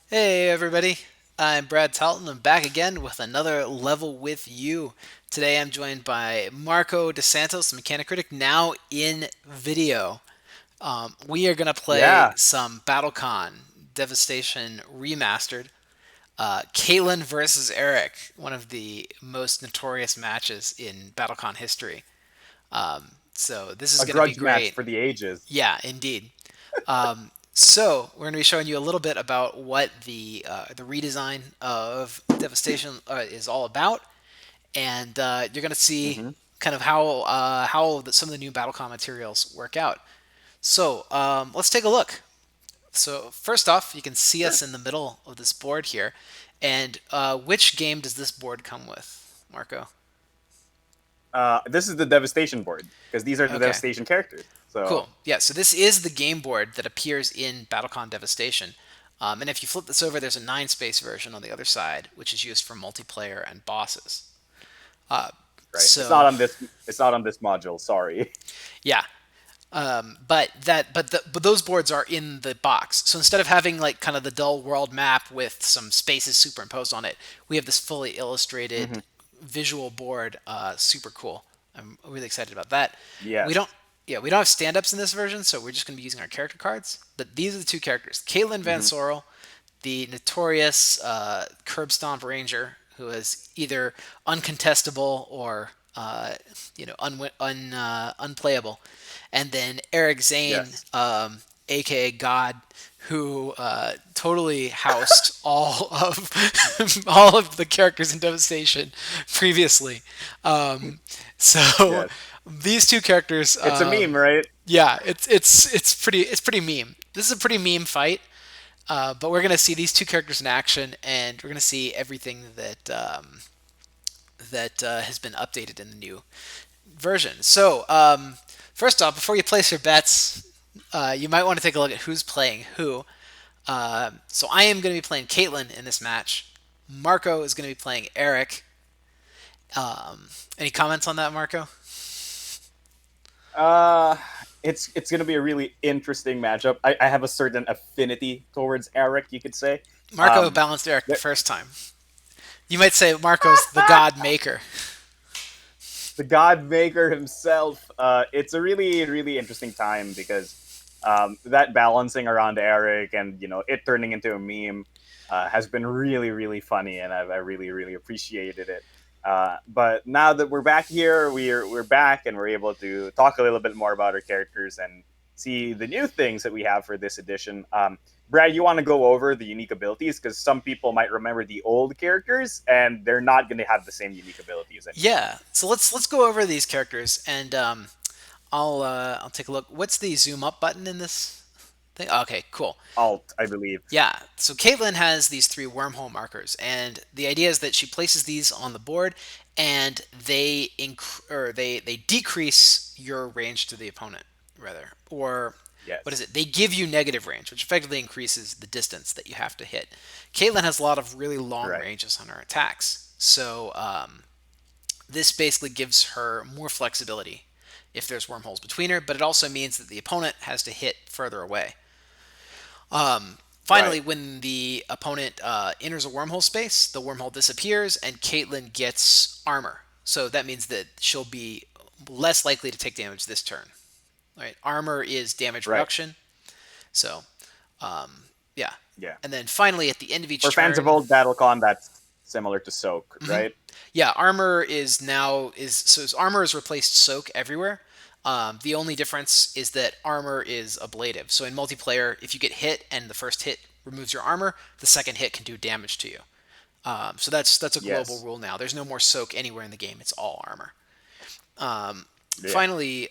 Hey everybody, I'm Brad Talton. I'm back again with another level with you. Today I'm joined by Marco DeSantos, the Mechanic Critic, now in video. We are going to play Yeah, some BattleCon Devastation Remastered. Kaitlyn versus Arec, one of the most notorious matches in BattleCon history. So this is a going to be grudge match great. for the ages. Yeah, indeed. So we're going to be showing you a little bit about what the redesign of Devastation is all about, and you're going to see hmm kind of how some of the new BattleCon materials work out. So let's take a look. So first off, you can see Sure. us in the middle of this board here, and which game does this board come with, Marco? This is the Devastation board because these are the Okay, Devastation characters. So cool. Yeah, so this is the game board that appears in BattleCon Devastation. And if you flip this over, there's a 9 space version on the other side, which is used for multiplayer and bosses. Uh, right, it's not so on this. It's not on this module. Sorry. yeah, but those boards are in the box. So instead of having like kind of the dull world map with some spaces superimposed on it, we have this fully illustrated hmm visual board. Super cool. I'm really excited about that. We Yes. don't yeah, we don't have stand-ups in this version, so we're just going to be using our character cards. But these are the two characters: Caitlin Van hmm Sorrel, the notorious curb stomp ranger, who is either uncontestable or unplayable, and then Eric Zane, Yes. aka God, who totally housed all of all of the characters in Devastation previously. Um, so Yes. these two characters, It's a meme, right? yeah, it's pretty meme. This is a pretty meme fight. But we're gonna see these two characters in action, and we're gonna see everything that has been updated in the new version. So, first off, before you place your bets, you might want to take a look at who's playing who. So I am going to be playing Caitlyn in this match. Marco is going to be playing Eric. Any comments on that, Marco? Uh, it's gonna be a really interesting matchup. I have a certain affinity towards Eric. You could say. Marco Um, balanced Eric the the, first time. You might say Marco's the God Maker. the God Maker himself. It's a really interesting time because that balancing around Eric and it turning into a meme has been really funny, and I really appreciated it. But now that we're back here, we're back and we're able to talk a little bit more about our characters and see the new things that we have for this edition. Brad, you want to go over the unique abilities because some people might remember the old characters and they're not going to have the same unique abilities anymore. Yeah. So let's go over these characters, and I'll take a look. What's the zoom up button in this thing? Okay, cool. Alt, I believe. Yeah, so Caitlin has these 3 wormhole markers, and the idea is that she places these on the board, and they decrease your range to the opponent, rather, or what is Yes. it? They give you negative range, which effectively increases the distance that you have to hit. Caitlin has a lot of really long Right. ranges on her attacks, so this basically gives her more flexibility if there's wormholes between her, but it also means that the opponent has to hit further away. Right. Finally, when the opponent enters a wormhole space, the wormhole disappears and Caitlyn gets armor. So that means that she'll be less likely to take damage this turn. Right? Armor is damage Right. reduction. So, yeah. Yeah. And then finally, at the end of each For fans of turn, old BattleCon, that's similar to Soak, right? yeah, armor is now is so armor has replaced soak everywhere. The only difference is that armor is ablative. So in multiplayer, if you get hit and the first hit removes your armor, the second hit can do damage to you. So that's a global Yes. rule now. There's no more soak anywhere in the game. It's all armor. Yeah. Finally,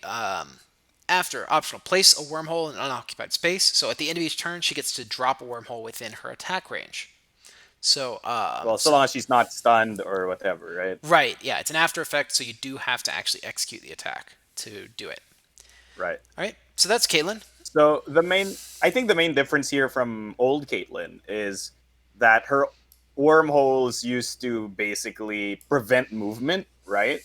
after optional, place a wormhole in an unoccupied space. So at the end of each turn, she gets to drop a wormhole within her attack range. So, Well, so long as she's not stunned or whatever, right? right, yeah, it's an after effect, so you do have to actually execute the attack to do it. Right. All right, so that's Caitlyn. So I think the main difference here from old Caitlyn is that her wormholes used to basically prevent movement, right?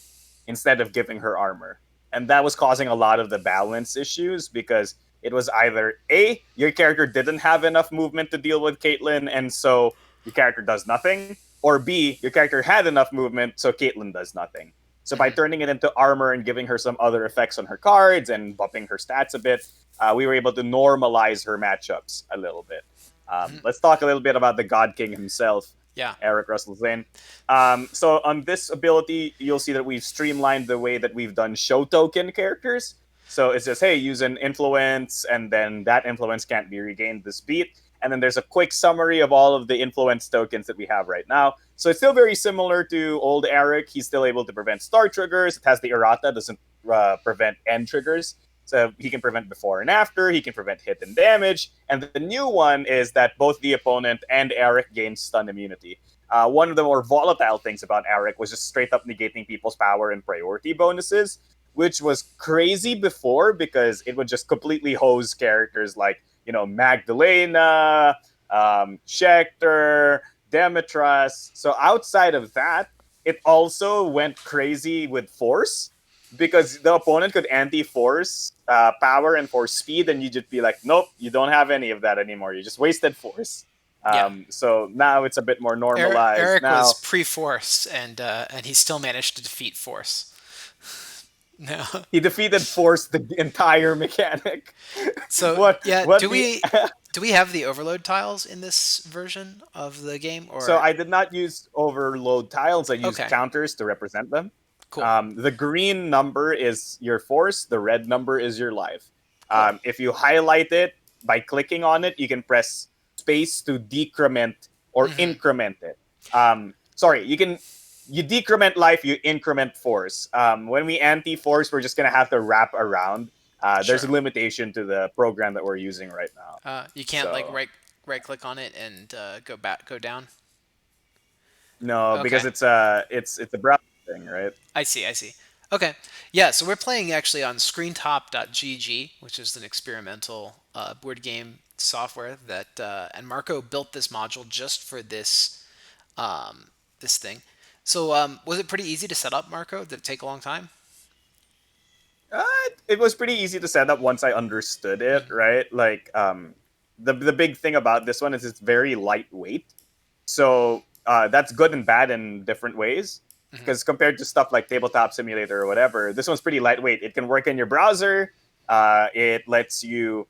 Instead of giving her armor. And that was causing a lot of the balance issues because it was either A, your character didn't have enough movement to deal with Kaitlyn, and so your character does nothing, or B, your character had enough movement, so Kaitlyn does nothing. So by Hmm. turning it into armor and giving her some other effects on her cards and bumping her stats a bit, we were able to normalize her matchups a little bit. Hmm. Let's talk a little bit about the God King himself, Yeah. Eric Russell Zane. So on this ability, you'll see that we've streamlined the way that we've done show token characters. So it's just, hey, use an influence, and then that influence can't be regained this beat. And then there's a quick summary of all of the influence tokens that we have right now. So it's still very similar to old Eric. He's still able to prevent star triggers. It has the errata, doesn't prevent end triggers. So he can prevent before and after. He can prevent hit and damage. And the new one is that both the opponent and Eric gain stun immunity. One of the more volatile things about Eric was just straight up negating people's power and priority bonuses, which was crazy before because it would just completely hose characters like, Magdalena, Schecter, Demetras. So outside of that, it also went crazy with Force because the opponent could anti-Force power and Force speed, and you just be like, nope, you don't have any of that anymore. You just wasted Force. Yeah. So now it's a bit more normalized. Eric was Now pre-Force, and he still managed to defeat Force. No. he defeated Force the entire mechanic. So what yeah, what the do we have the overload tiles in this version of the game, So or I did not use overload tiles. I used okay, counters to represent them. cool, The green number is your force. The red number is your life. cool. If you highlight it by clicking on it, you can press space to decrement or Hmm. increment it. Sorry, you decrement life, you increment force. When we anti-force, we're just gonna have to wrap around. There's a Sure. limitation to the program that we're using right now. You can't like So right click on it and go down. no, because Okay. it's a browser thing, right? I see, I see. Okay. Yeah, so we're playing actually on screentop.gg, which is an experimental board game software that and Marco built this module just for this thing. So was it pretty easy to set up, Marco? Did it take a long time? Uh, it was pretty easy to set up once I understood it, Mm-hmm. right? Like, the big thing about this one is it's very lightweight. So that's good and bad in different ways. Mm-hmm. Because compared to stuff like Tabletop Simulator or whatever, this one's pretty lightweight. It can work in your browser. It lets you,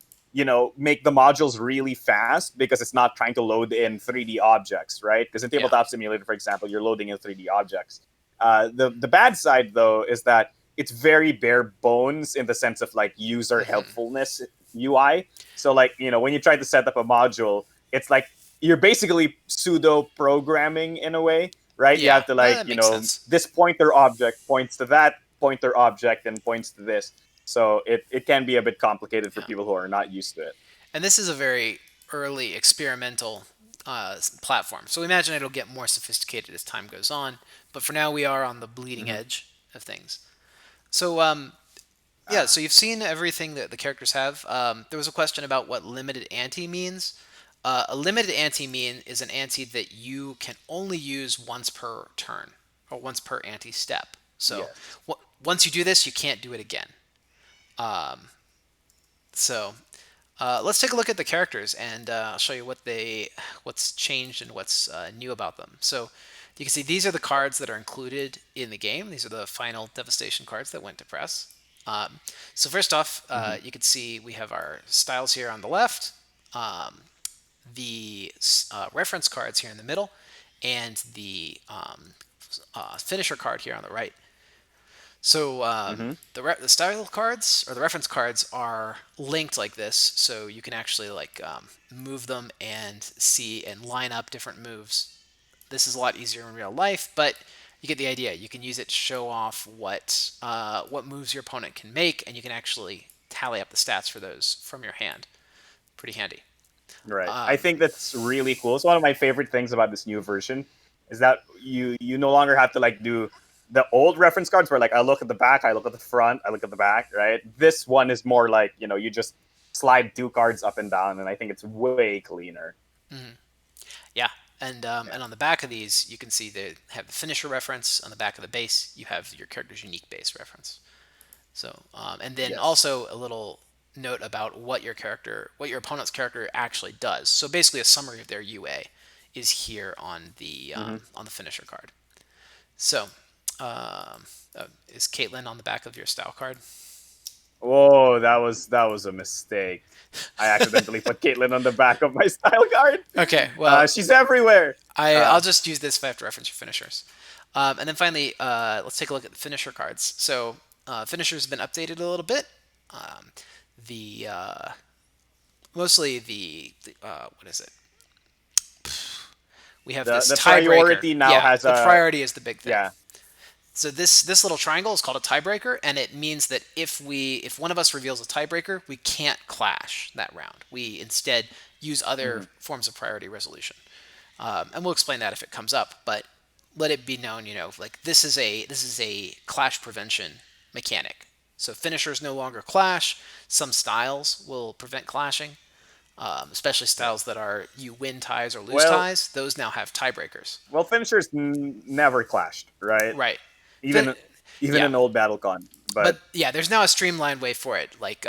make the modules really fast because it's not trying to load in 3D objects, right? Because in Yeah. Tabletop Simulator, for example, you're loading in 3D objects. The bad side though is that it's very bare bones in the sense of like user Mm-hmm. helpfulness UI. So like, when you try to set up a module, it's like you're basically pseudo programming in a way, right? You Yeah, have to well, like, that makes sense. this pointer object points to that pointer object and points to this. So it can be a bit complicated for Yeah. people who are not used to it. And this is a very early experimental platform. So we imagine it'll get more sophisticated as time goes on. But for now, we are on the bleeding Mm-hmm. edge of things. So yeah, Uh, so you've seen everything that the characters have. There was a question about what limited ante means. A limited ante mean is an ante that you can only use once per turn or once per ante step. So yes. once you do this, you can't do it again. So let's take a look at the characters, and I'll show you what's changed and what's new about them. So you can see these are the cards that are included in the game. These are the final devastation cards that went to press. So first off, Mm-hmm. you can see we have our styles here on the left, the reference cards here in the middle, and the finisher card here on the right. So Mm-hmm. the style cards or the reference cards are linked like this, so you can actually like move them and see and line up different moves. This is a lot easier in real life, but you get the idea. You can use it to show off what moves your opponent can make, and you can actually tally up the stats for those from your hand. Pretty handy. Right. I Um, think that's really cool. It's one of my favorite things about this new version is that you no longer have to like do the old reference cards where like I look at the back, I look at the front, I look at the back, right? This one is more like, you just slide two cards up and down, and I think it's way cleaner. yeah, and Yeah. on the back of these, you can see they have the finisher reference. On the back of the base, you have your character's unique base reference. So, and then Yes. also a little note about what your opponent's character actually does. So basically, a summary of their UA is here Hmm. on the finisher card. So, is Kaitlyn on the back of your style card? Whoa, that was a mistake. I accidentally put Caitlyn on the back of my style card. Okay, well, She's everywhere. I'll just use this if I have to reference your finishers. And then finally, let's take a look at the finisher cards. So, finishers have been updated a little bit. Um, the mostly what is it? We have this The tiebreaker. priority now Yeah, has the a priority is the big thing. yeah. So this little triangle is called a tiebreaker, and it means that if one of us reveals a tiebreaker, we can't clash that round. We instead use other Hmm. forms of priority resolution, and we'll explain that if it comes up. But let it be known, like this is a clash prevention mechanic. So finishers no longer clash. Some styles will prevent clashing, especially Yeah. styles that are you win ties or lose Well, ties. Those now have tiebreakers. finishers never clashed, right? Right. Fin- Even even yeah. in old BattleCon, but But yeah, there's now a streamlined way for it. Like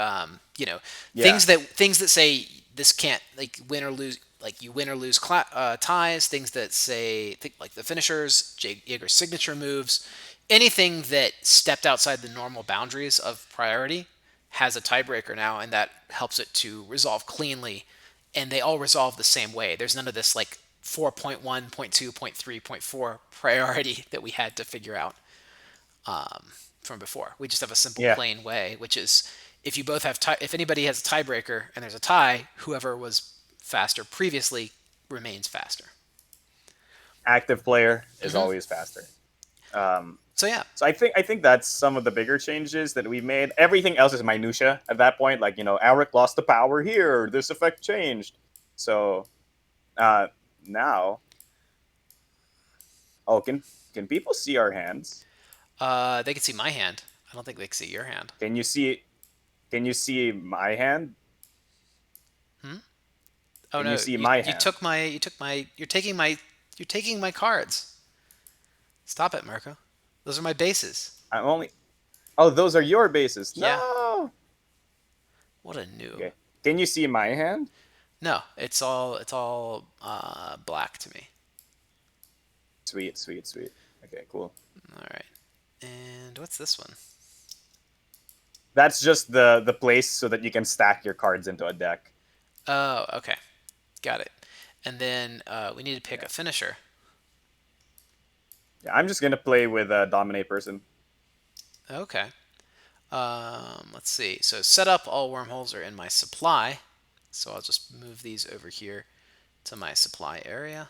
yeah. things that say this can't like win or lose. Like you win or lose ties. Things that say like the finishers, Jaeger's signature moves, anything that stepped outside the normal boundaries of priority has a tiebreaker now, and that helps it to resolve cleanly. And they all resolve the same way. There's none of this like 4.1, point 2, point 3, point 4 priority that we had to figure out from before. We just have a simple Yeah. plain way, which is if you both have if anybody has a tiebreaker and there's a tie, whoever was faster previously remains faster. Active player is Hmm. always faster. Um, So yeah. so I think that's some of the bigger changes that we've made. Everything else is minutia at that point. Like Arec lost the power here. This effect changed. So uh, now, oh, can people see our hands? They can see my hand. I don't think they can see your hand. Can you see? Can you see my hand? Hmm? Oh Can you no, see you my you hand? took my you took my you're taking my cards. Stop it, Marco. Those are my bases. I'm only. Oh, those are your bases. Yeah. No. What a noob. Okay. Can you see my hand? No, it's all black to me. Sweet, sweet, sweet. Okay, cool. All right. And what's this one? That's just the place so that you can stack your cards into a deck. Oh, okay. Got it. And then we need to pick Yeah. a finisher. Yeah, I'm just gonna play with a dominate person. Okay. Let's see. So set up all wormholes are in my supply. So I'll just move these over here to my supply area.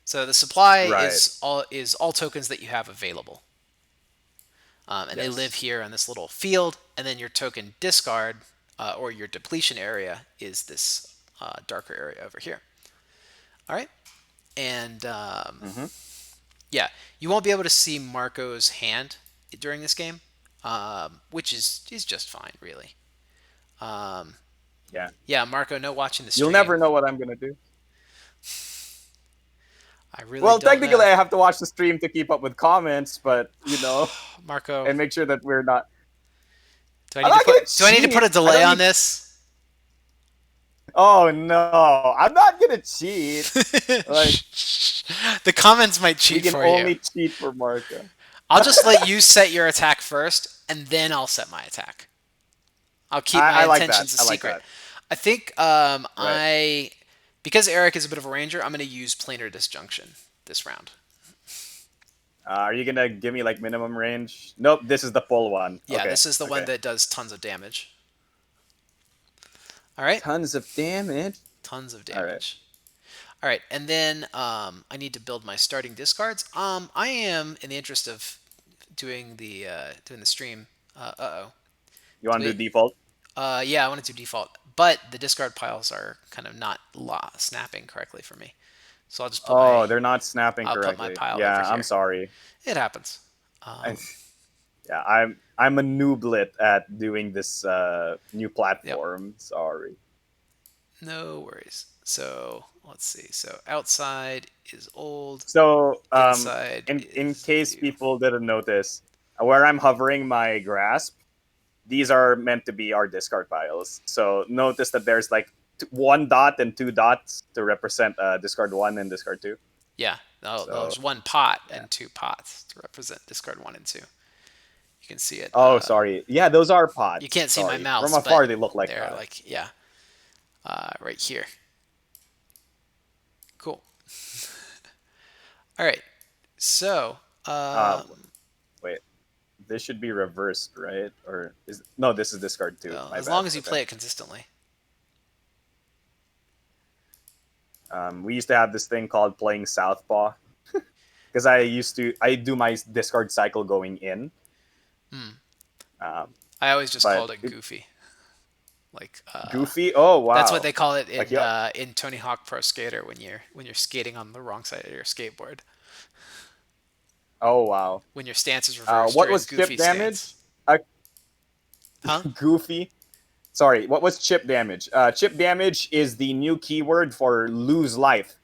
So the supply Right. is all tokens that you have available, and they live Yes. here in this little field. And then your token discard or your depletion area is this darker area over here. All right. And Mm-hmm. yeah, you won't be able to see Marco's hand during this game, which is just fine, really. Um, Yeah. yeah, Marco, no watching the You'll stream. never know what I'm gonna do. I really Well, don't technically, know. I have to watch the stream to keep up with comments, but Marco, and make sure that we're not. do I I'm need to not gonna put do I need to put cheat. a I delay don't on need. this? Oh no, I'm not gonna cheat. Like The comments might we cheat can for you. only cheat for Marco. I'll just let you set your attack first, and then I'll set my attack. I'll keep my I like that. intentions a I like secret. that. I think Right. I because Arec is a bit of a ranger, I'm going to use planar disjunction this round. Are you gonna give me like minimum range? Nope. This is the full one. Yeah, Okay. this is the one Okay. that does tons of damage. All right, Tons of damage. tons of All right. damage. All right, and then I need to build my starting discards. I am in the interest of doing the stream. Oh, You want do to we? do default? Yeah, I want to do default, but the discard piles are kind of not snapping correctly for me. So Oh, they're not snapping I'll put my correctly. pile over Yeah, I'm here. sorry. It happens. I, Um, yeah, I'm a nooblet at doing this new yep, platform. Sorry. no worries. So let's see. So outside is old, So, inside in is case new. people didn't notice, where I'm hovering my grasp, these are meant to be our discard piles. So notice that there's like one dot and two dots to represent discard one and discard two. Yeah. Oh, So there's one pot yeah. and two pots to represent discard one and two. You can see it. Oh, sorry. Yeah, those are You pots. can't see my Sorry. From mouse, but afar, they look like they're pots. like, yeah, right here. Cool. All right. So, Uh, wait. This should be reversed, right? Or is no? This is discard two. well, My as bad. long as you Okay. play it consistently. We used to have this thing called playing Southpaw because I do my discard cycle going in. Hmm. Um, I always just but called it goofy. Like, Goofy. Oh that's what wow. they call it Like yeah. in Tony Hawk Pro Skater when you're skating on the wrong side of your skateboard. Oh wow. When your stance is reversed, What you're in was goofy chip damage? stance. Uh, Huh? Goofy. Sorry. What was chip damage? Chip damage is the new keyword for lose life.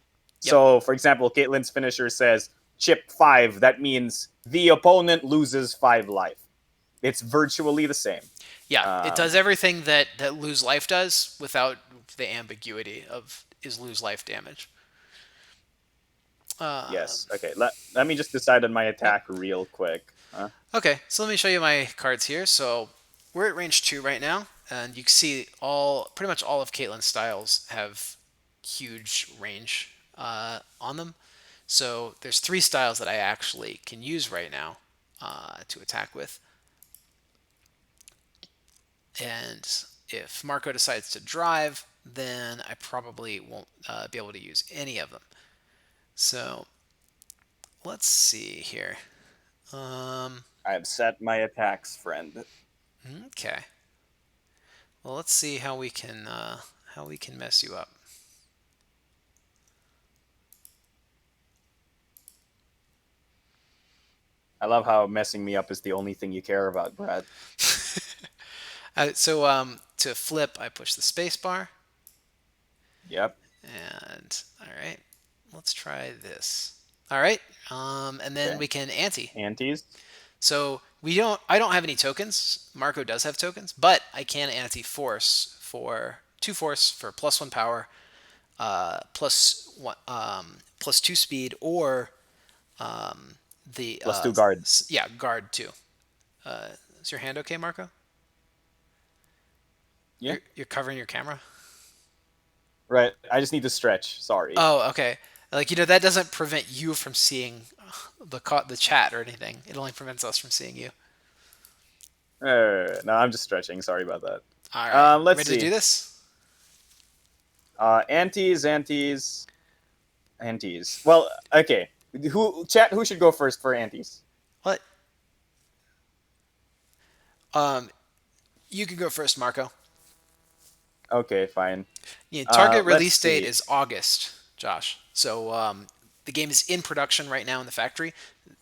Yep. So, for example, Kaitlyn's finisher says chip 5. That means the opponent loses 5 life. It's virtually the same. Yeah, it does Um, everything that lose life does without the ambiguity of is lose life damage. Uh, yes. Okay. Let me just decide on my yep. attack real quick. Okay, so let me show you my cards here. So we're at range 2 right now, and you can see pretty much all of Caitlyn's styles have huge range on them. So there's 3 styles that I actually can use right now to attack with. And if Marco decides to drive, then I probably won't be able to use any of them. So let's see here. Um, I have set my attacks, friend. okay. Well, let's see how we can mess you up. I love how messing me up is the only thing you care about, Brad. To flip, I push the space bar, Yep. and all right, let's try this. All right, and then Okay. we can ante. Antes. So we don't. I don't have any tokens. Marco does have tokens, but I can ante force for 2 force for +1 power, plus one, +2 speed, or the Plus 2 guard. yeah, guard 2. Is your hand okay, Marco? Yeah. You're covering your camera. Right. I just need to stretch. Sorry. Oh, okay. Like, that doesn't prevent you from seeing the chat or anything. It only prevents us from seeing you. No, I'm just stretching. Sorry about that. All right, Let's ready to do see. this? Antes. Well, okay. Who should go first for antes? What? You can go first, Marco. Okay, fine. Yeah, target Let's release date see. is August, Josh. So the game is in production right now in the factory.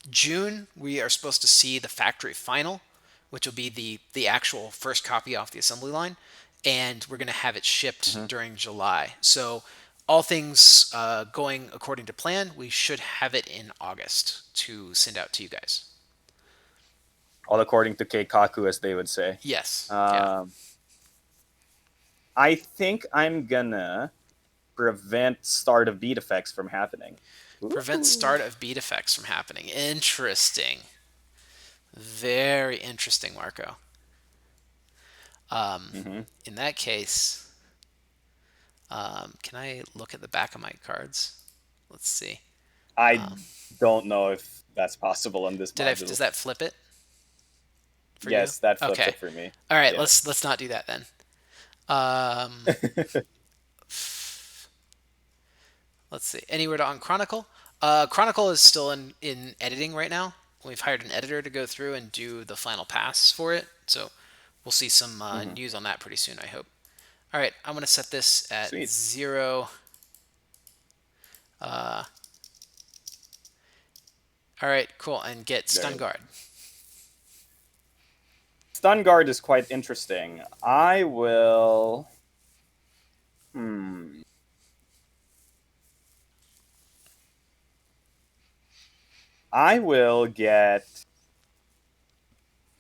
June, we are supposed to see the factory final, which will be the actual first copy off the assembly line, and we're going to have it shipped Mhm. during July. So all things going according to plan, we should have it in August to send out to you guys. All according to Keikaku, as they would say. Yes. Yeah. Um, I think I'm gonna prevent start of beat effects from happening. Prevent Ooh. start of beat effects from happening. Interesting. Very interesting, Marco. Mm-hmm. In that case, can I look at the back of my cards? Let's see. I don't know if that's possible on this Does module. that flip it for you? Yes, that flips Okay. it for me. All right. Yes. Let's not do that then. Um, let's see. Anywhere to on Chronicle? Chronicle is still in editing right now. We've hired an editor to go through and do the final pass for it. So we'll see some Mhm. news on that pretty soon, I hope. All right. I'm going to set this at Sweet. 0. All right. Cool. And get Stun Very. Guard. Stun guard is quite interesting. I will. Hmm. I will get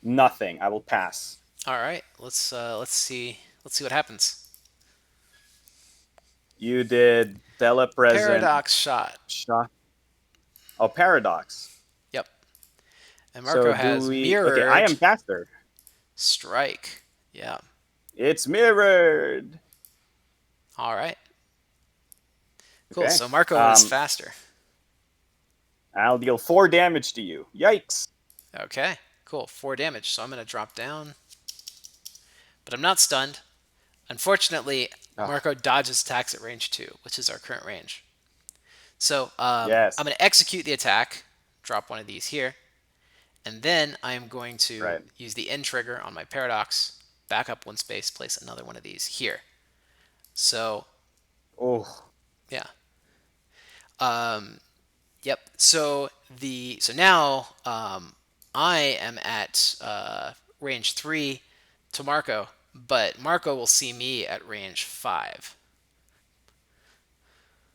nothing. I will pass. All right, let's see what happens. You did telepresent Paradox shot. shot. Oh, paradox. Yep. And So Marco do has we? Okay, I mirrored am faster. strike. Yeah. It's mirrored. All right. Cool. Okay. So Marco is faster. I'll deal 4 damage to you. Yikes. Okay. Cool. 4 damage. So I'm gonna drop down, but I'm not stunned. Unfortunately, Oh, Marco dodges attacks at range 2, which is our current range. So yes. I'm going to execute the attack, drop one of these here, and then I'm going to Right. use the end trigger on my paradox, back up one space, place another one of these here. So Oh, yeah, um, yep. So now I am at range 3 to Marco, but Marco will see me at range 5.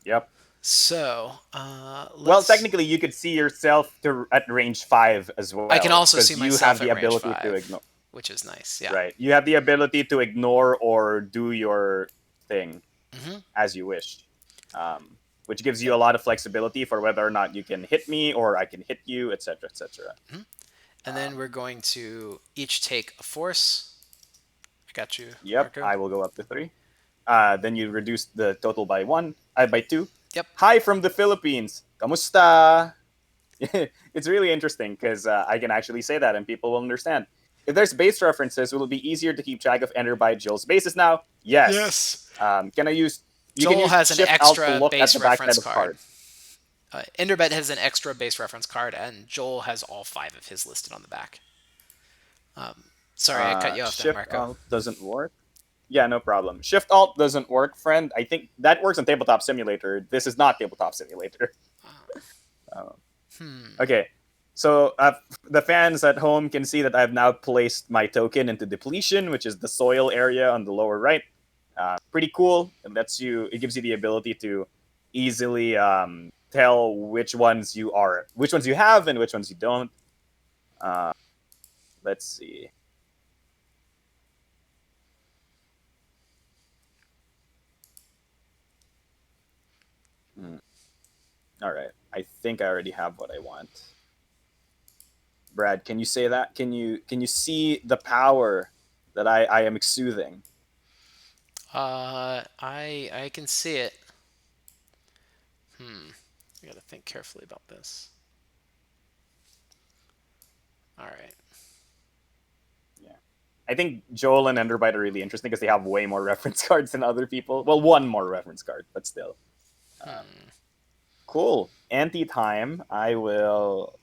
yep. So Well, let's. technically, you could see yourself at range 5 as I can well, also see because you have myself the at range ability to 5, ignore. which is nice. Yeah. Right. You have the ability to ignore or do your thing Hmm. as you wish, which gives you Yep. a lot of flexibility for whether or not you can hit me or I can hit you, etc., etc. Hmm. And then we're going to each take a force. I got you, Yep, Marco. I will go up to 3. Then you reduce the total by by 2. Yep. Hi from the Philippines. Kamusta? It's really interesting because I can actually say that and people will understand. If there's base references, will it be easier to keep track of Enter by Joel's bases now? Yes. Yes. Can I use? You can Joel use has an Shift Alt to extra look at base the backside reference of card. card. Enderbet has an extra base reference card, and Joel has all 5 of his listed on the back. Sorry, I cut you off there, Shift Marco. Alt doesn't work. Yeah, no problem. Shift Alt doesn't work, friend. I think that works on Tabletop Simulator. This is not Tabletop Simulator. Uh, Hmm. okay, so the fans at home can see that I've now placed my token into depletion, which is the soil area on the lower right. Pretty cool. It gives you the ability to easily tell which ones you have, and which ones you don't. Uh, let's see. Hmm. All right. I think I already have what I want. Brad, can you say that? Can you see the power that I am exuding? I can see it. Hmm. I gotta think carefully about this. All right. Yeah. I think Joel and Enderbite are really interesting because they have way more reference cards than other people. Well, one more reference card, but still. Hmm. Cool. Anti time. I will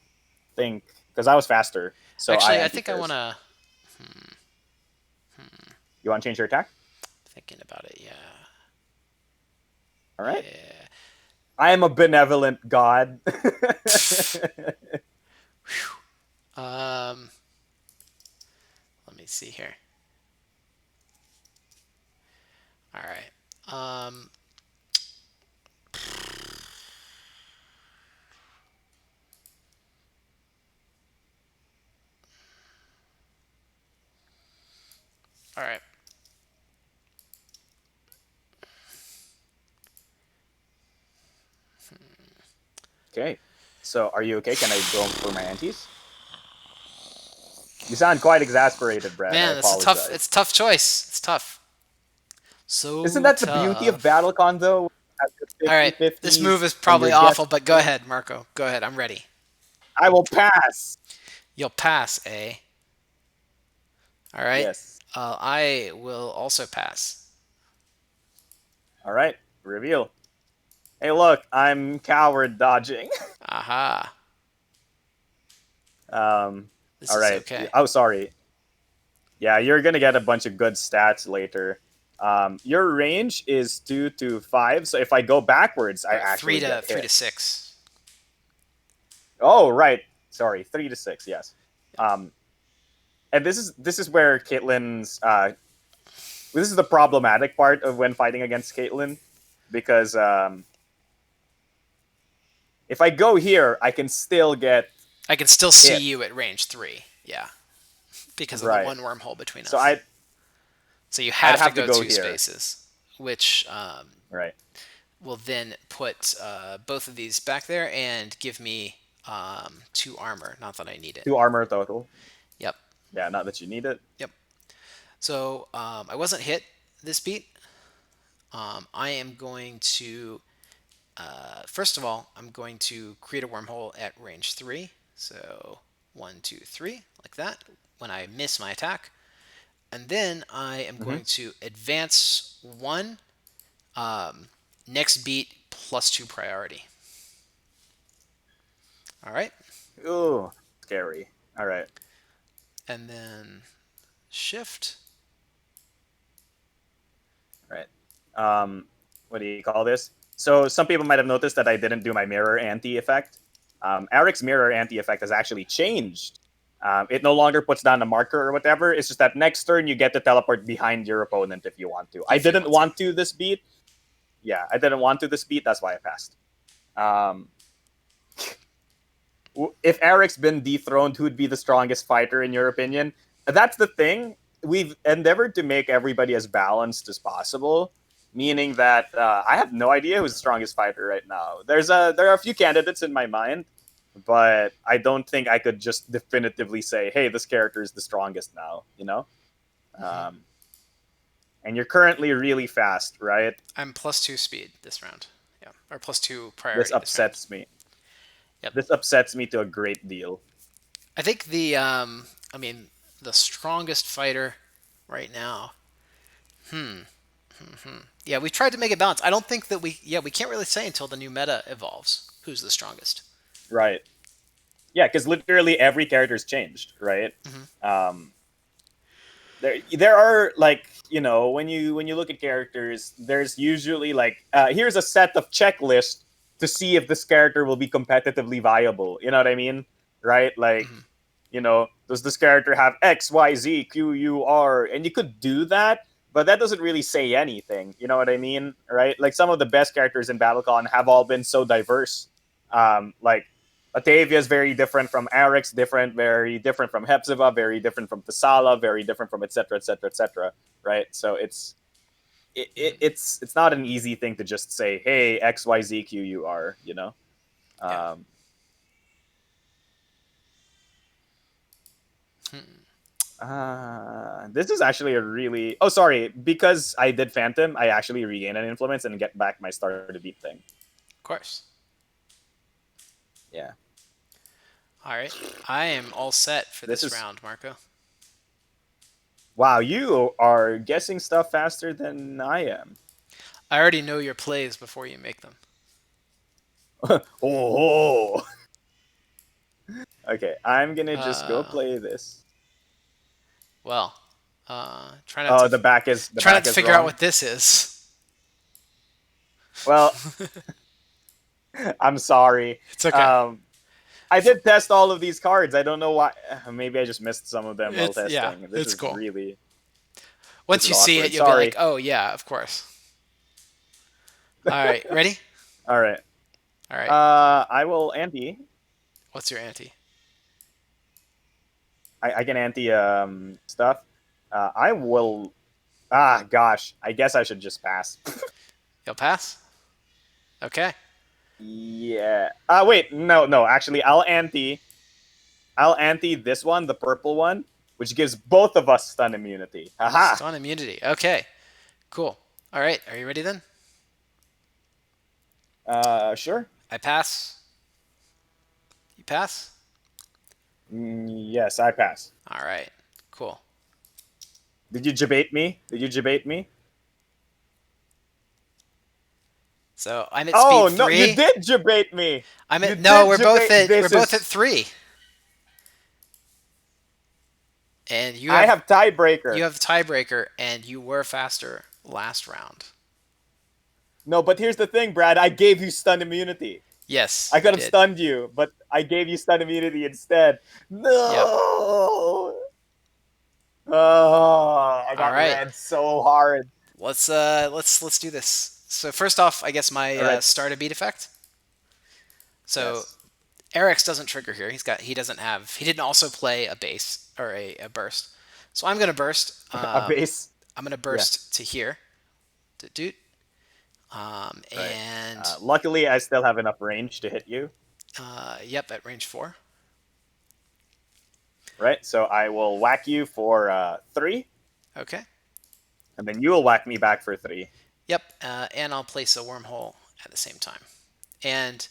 think because I was faster, so I Actually, I anti think I first. wanna. Hmm. Hmm. You want to change your attack? Thinking about it. Yeah. All right. Yeah. I am a benevolent god. Um. Let me see here. All right. All right. Okay. So are you okay? Can I go for my antis? You sound quite exasperated, Brad. I Man, it's a tough. apologize. It's a tough choice. It's tough. Isn't So that the beauty of tough. BattleCon, though? Have the All right. 50 This move 50s is and probably your awful, guests. but go ahead, Marco. Go ahead. I'm ready. I will pass. You'll pass, eh? All right. Yes. I will also pass. All right. Reveal. Hey, look, I'm coward dodging. Aha. um, This all is right. okay. Oh, sorry. Yeah, you're gonna get a bunch of good stats later. Your range is 2 to 5, so if I go backwards, I Or three actually to get three to hit. six. Oh, right. Sorry, 3 to 6. Yes. Yep. Um, and this is where Caitlyn's this is the problematic part of when fighting against Caitlyn, because if I go here, I can still get I can still see hit. you at range 3. Yeah. because of the Right. one wormhole between So us. So you I'd have to have to go go two here. spaces, which Right. will then put both of these back there and give me two armor. Not that I need it. 2 armor total. Yep. Yeah, not that you need it. Yep. So I wasn't hit this beat. I am going to, first of all, I'm going to create a wormhole at range 3. So 1, 2, 3, like that, when I miss my attack. And then I am Hmm. going to advance 1, next beat +2 priority. All right. Ooh, scary. All right. And then shift. Right. What do you call this? So some people might have noticed that I didn't do my mirror anti effect. Arec's mirror anti effect has actually changed. It no longer puts down a marker or whatever. It's just that next turn you get to teleport behind your opponent if you want to. I If you didn't want to. want to this beat. Yeah, I didn't want to this beat. That's why I passed. Um, if Eric's been dethroned, who'd be the strongest fighter in your opinion? That's the thing. We've endeavored to make everybody as balanced as possible, meaning that I have no idea who's the strongest fighter right now. There are a few candidates in my mind, but I don't think I could just definitively say, "Hey, this character is the strongest now." You know. Mm-hmm. Um, and you're currently really fast, right? I'm +2 speed this round. Yeah, or +2 This priority this round. upsets me. Yep. This upsets me to a great deal. I think I mean, the strongest fighter right now. Yeah, we tried to make it balanced. I don't think that we can't really say until the new meta evolves who's the strongest. Right. Yeah, because literally every character's changed, right? Mm-hmm. Um, there are like when you look at characters, there's usually like here's a set of checklists to see if this character will be competitively viable. You know what I mean? Right? Like Mm-hmm. does this character have X, Y, Z, Q, U, R? And you could do that, but that doesn't really say anything. You know what I mean? Right? Like some of the best characters in BattleCon have all been so diverse. Like Atavia is very different from Arex, very different from Hepzibah, very different from Thessala, very different from etc. etc. etc. Right? So it's not an easy thing to just say, hey, X, Y, Z, Q, U, R. Yeah. Um, Hmm. This is actually a really. Oh, sorry. Because I did Phantom, I actually regain an influence and get back my star to beat thing. Of course. Yeah. All right. I am all set for This this is. round, Marco. Wow, you are guessing stuff faster than I am. I already know your plays before you make them. Oh. Okay, I'm gonna just go Uh, play this. well, Oh, the try not back to is figure out wrong. what this is. Well, I'm sorry. It's okay. Um, I did test all of these cards. I don't know why. Maybe I just missed some of them while Yeah, testing. it's cool. This Once is you see it, awkward. you'll be like, Sorry. "Oh yeah, of course." All right, ready? All right. All right. I will anti. What's your ante? I can anti stuff. I will. Ah, gosh. I guess I should just pass. You'll pass. Okay. Yeah. Wait. No, no. Actually, I'll anti. I'll anti this one, the purple one, which gives both of us stun immunity. Haha. Stun immunity. Okay. Cool. All right. Are you ready then? Sure. I pass. You pass. Yes, I pass. All right. Cool. Did you debate me? Did you debate me? So I'm at speed Oh no, you 3. did debate me. I'm You at no. did We're both debate. at we're This both at is. 3, and I have you tiebreaker. have tiebreaker, and you were faster last round. No, but here's the thing, Brad. I gave you stun immunity. Yes, I you could have did. stunned you, but I gave you stun immunity instead. Yep. No. Oh, I All got right. red so hard. Let's do this. So first off, I guess my All right. start a beat effect. So Yes. Eric's doesn't trigger here. He didn't also play a base or a burst. So I'm gonna burst. A base. I'm gonna Yeah. burst to here. Doot. Right. And Luckily, I still have enough range to hit you. yep, at range 4. Right. So I will whack you for 3, Okay. and then you will whack me back for 3. Yep. And I'll place a wormhole at the same time. And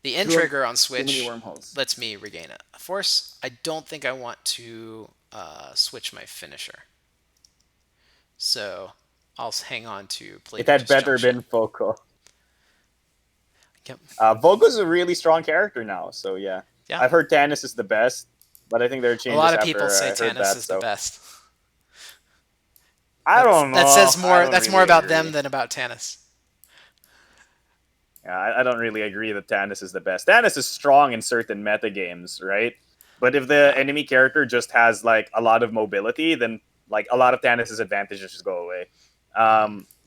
the end Too, trigger on too many switch wormholes. lets me regain a force. I don't think I want to switch my finisher. So I'll hang on to It plated had better disjunction. been Foco. Yep. Vogo's a really strong character now, so yeah. Yeah. I've heard Tannis is the best, but I think there are A lot changes of people after say I heard Tannis that. is the So best. I don't That know. says I more. don't That's more really about them agree. than about Tannis. Yeah, I don't really agree that Tannis is the best. Tannis is strong in certain meta games, right? But if the Yeah. enemy character just has like a lot of mobility, then like a lot of Tannis's advantages just go away.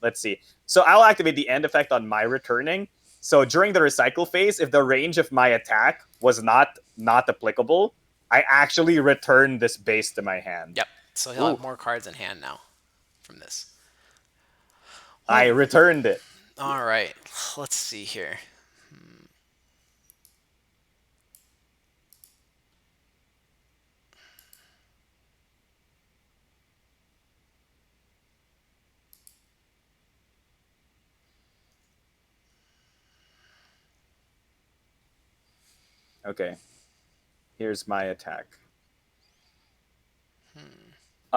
Let's see. So I'll activate the end effect on my returning. So during the recycle phase, if the range of my attack was not applicable, I actually return this base to my hand. Yep. So he'll have Ooh, more cards in hand now from this. I Well, returned it. all right. Let's see here. Okay, here's my attack.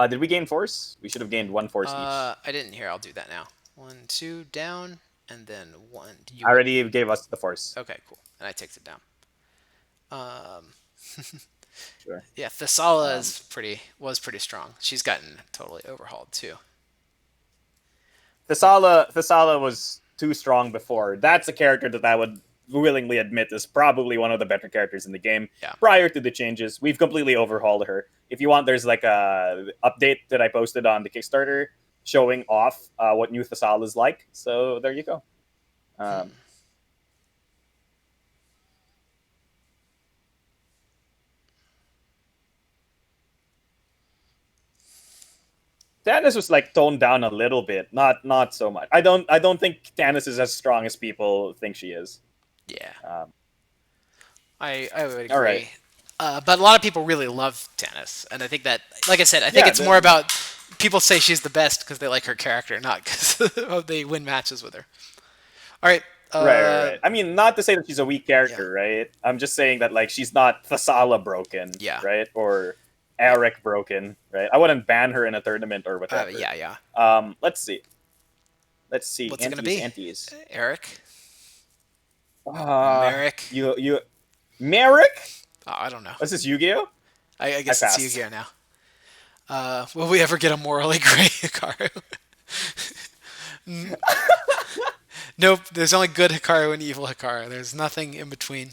Did we gain force? We should have gained 1 force each. I didn't hear. I'll do that now. 1, 2 down, and then 1. I already gave us the force. Okay, cool. And I takes it down. Um, Sure. yeah, Thessala Um, is was pretty strong. She's gotten totally overhauled too. Thessala was too strong before. That's a character that I would willingly admit is probably one of the better characters in the game. Yeah. Prior to the changes, we've completely overhauled her. If you want, there's like a update that I posted on the Kickstarter showing off what new Thessala is like. So there you go. Tannis was like toned down a little bit, not so much. I don't think Tannis is as strong as people think she is. Yeah, Um, I would all right. agree. But a lot of people really love Tannis, and I think that, like I said, I think Yeah, it's more about people say she's the best because they like her character, not because they win matches with her. All right. right. I mean, not to say that she's a weak Yeah. character, right? I'm just saying that like she's not Thessala broken, Yeah. right? Or Yeah. Arec broken, right? I wouldn't ban her in a tournament or whatever. Yeah. Yeah. Let's see. Let's see. What's it gonna be? Antes. Eric? Merrick? You Merrick? Oh, I don't know. What's this, Yu-Gi-Oh? I I guess it's passed. Yu-Gi-Oh now. Will we ever get a morally gray Hikaru? Nope. There's only good Hikaru and evil Hikaru. There's nothing in between.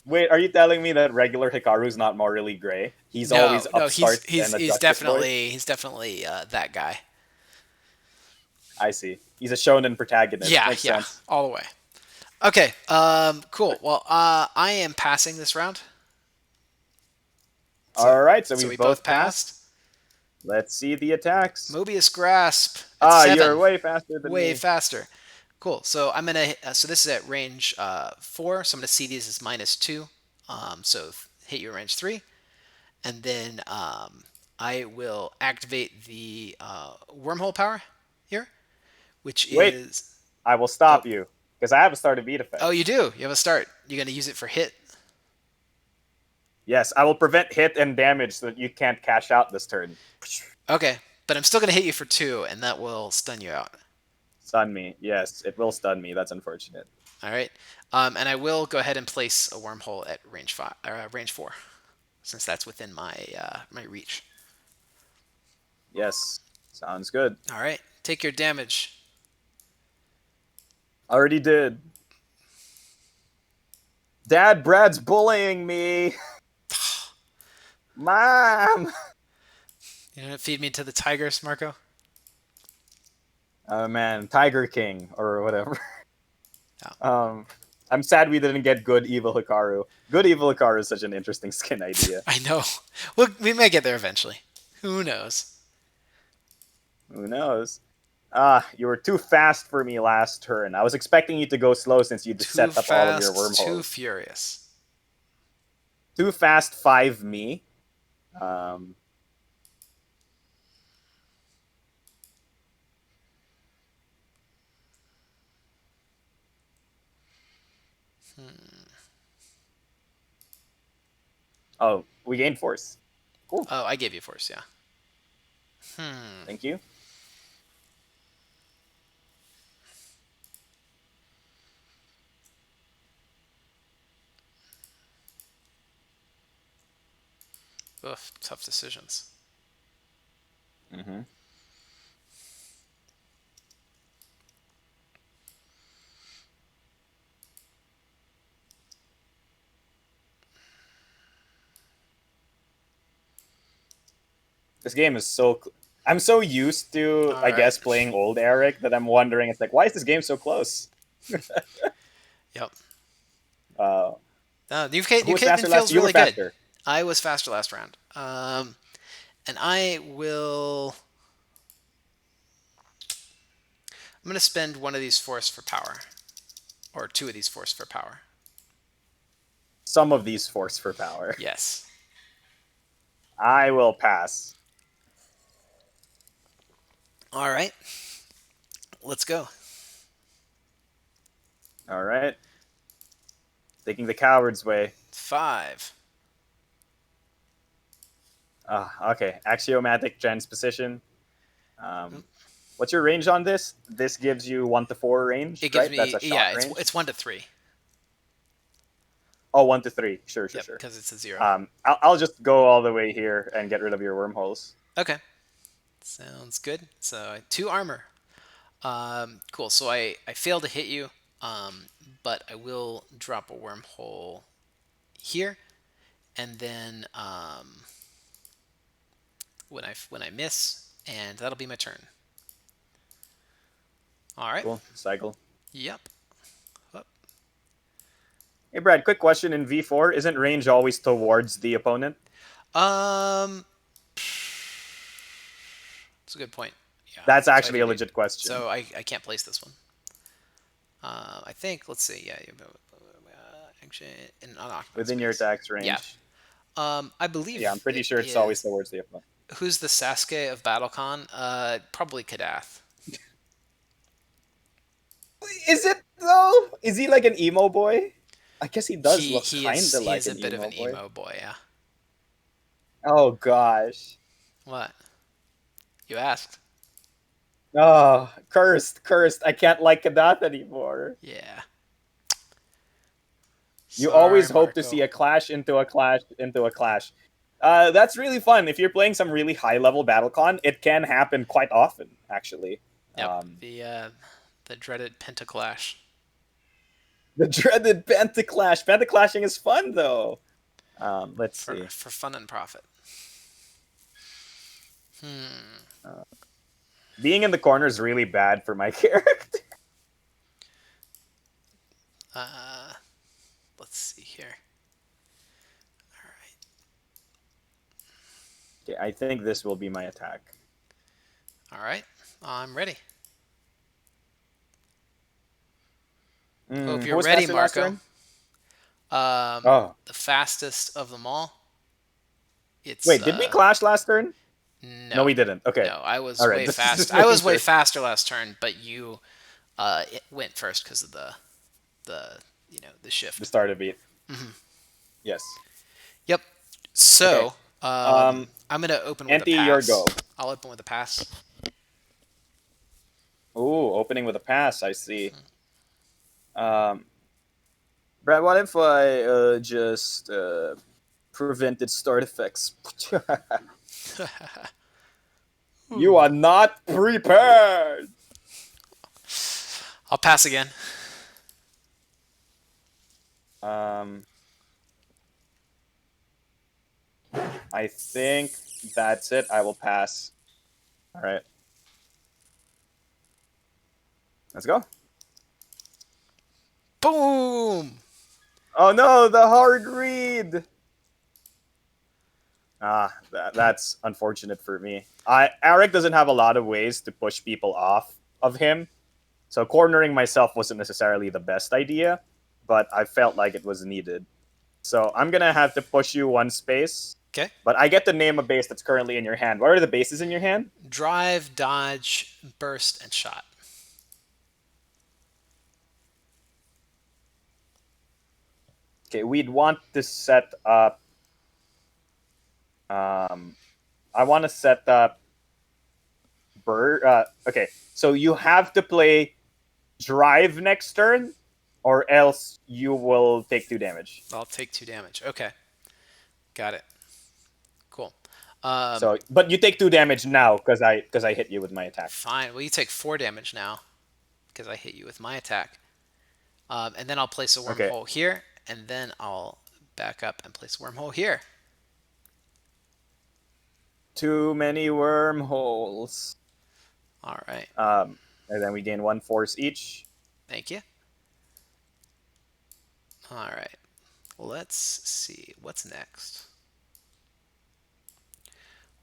Wait, are you telling me that regular Hikaru's not morally gray? He's No, always no. upstart and a justice boy? He's definitely that guy. I see. He's a shonen protagonist. Yeah, Makes yeah, sense. all the way. Okay. Cool. Well, I am passing this round. So, All right, so so we we both both passed. passed. Let's see the attacks. Mobius Grasp at You're 7. way faster than Way me. faster. Cool. So I'm gonna. So this is at range 4. So I'm gonna see these as -2. So hit you at range 3, and then I will activate the wormhole power here, which Wait, is. I will Oh, stop you because I have a starter beat effect. oh, you do. You have a start. You're gonna use it for hit. Yes, I will prevent hit and damage so that you can't cash out this turn. Okay, but I'm still gonna hit you for 2, and that will stun you out. Stun me. Yes, it will stun me. That's unfortunate. All right. And I will go ahead and place a wormhole at range 4, since that's within my reach. Yes, sounds good. All right. Take your damage. Already did. Dad, Brad's bullying me. Mom. You know, feed me to the tigers, Marco. Oh man, Tiger King or whatever. Yeah. I'm sad we didn't get good Evil Hikaru. Good Evil Hikaru is such an interesting skin idea. I know. Well, we may get there eventually. Who knows? Who knows? Ah, you were too fast for me last turn. I was expecting you to go slow since you'd Too set up all of your fast, too wormholes. furious. Too fast, 5 me. Um, oh, we gained force. Cool. Oh, I gave you force, yeah. Hmm. Thank you. Ugh, tough decisions. Mm-hmm. This game is so. I'm so used to, All I right. guess, playing old Eric that I'm wondering. It's like, why is this game so close? Yep. Uh, New who was Caitlyn faster last? feels You were really good. faster. I was faster last round. And I will. I'm going to spend one of these force for power. Or two of these force for power. Some of these force for power. Yes. I will pass. All right. Let's go. All right. Taking the coward's way. 5. Okay. Axiomatic transposition. What's your range on this? This gives you 1 to 4 range, It gives right? That's me, a shot yeah, range. it's 1 to 3. Oh, 1 to 3. Sure, sure, Yep, sure. because it's a 0. I'll just go all the way here and get rid of your wormholes. Okay. Sounds good. So 2 armor. Cool. So I failed to hit you, but I will drop a wormhole here, and then when I miss, and that'll be my turn. All right. Cool. Cycle. Yep. Oh, Hey, Brad, quick question. In V4, isn't range always towards the opponent? Um, it's a good point. Yeah. That's So I actually do a need. legit question. So I can't place this one. I think. Let's see. Yeah. Action in unoccupied Within your space. attack's Yeah. range. I Yeah, I'm believe pretty it sure it's always is. towards the opponent. Who's the Sasuke of BattleCon? Probably Kadath. Is it, though? Is he like an emo boy? I guess he does look kind of He like is a an bit of emo an boy. emo boy. Yeah. Oh, gosh. What? You asked. Oh, cursed, cursed. I can't like Kadath anymore. Yeah. You Sorry, always hope to Marco. see a clash into a clash into a clash. That's really fun. If you're playing some really high level BattleCon, it can happen quite often, actually. Yep. The dreaded Pentaclash. The dreaded Pentaclash. Pentaclashing is fun, though. Let's see. For fun and profit. Hmm. Being in the corner is really bad for my character. Uh, let's see here. All Okay, I think this will be my attack. right. All right. I'm ready. Hope Who you're was ready, faster last Marco. turn? Oh, The fastest of them all. It's wait, did we clash last turn? No, no, we didn't. Okay. no. I was All right. way Just fast. I making was way sure. faster last turn, but you it went first because of the the The shift. start of beat. Yes. Yep. Okay. So Um, I'm gonna open with a Anti, your go. pass. I'll open with a pass. Ooh, opening with a pass. I see. Um, Brad, what if I just prevented start effects? You are not prepared. I'll pass again. Um, I think that's it. I will pass. All right. Let's go. Boom! Oh no, the hard read. That's unfortunate for me. Arec doesn't have a lot of ways to push people off of him, so cornering myself wasn't necessarily the best idea, but I felt like it was needed. So I'm gonna have to push you one space, Okay. but I get to name a base that's currently in your hand. What are the bases in your hand? Drive, dodge, burst, and shot. Okay, we'd want to set up. Um, I want to set up. Okay, so you have to play drive next turn, or else you will take 2 damage. I'll take 2 damage. Okay. Got it. Cool. So, but you take 2 damage now because I hit you with my attack. Fine. Well, you take 4 damage now because I hit you with my attack. And then I'll place a Okay, wormhole here, and then I'll back up and place a wormhole here. too many wormholes. All right. And then we gain 1 force each. Thank you. All right. Let's see. What's next?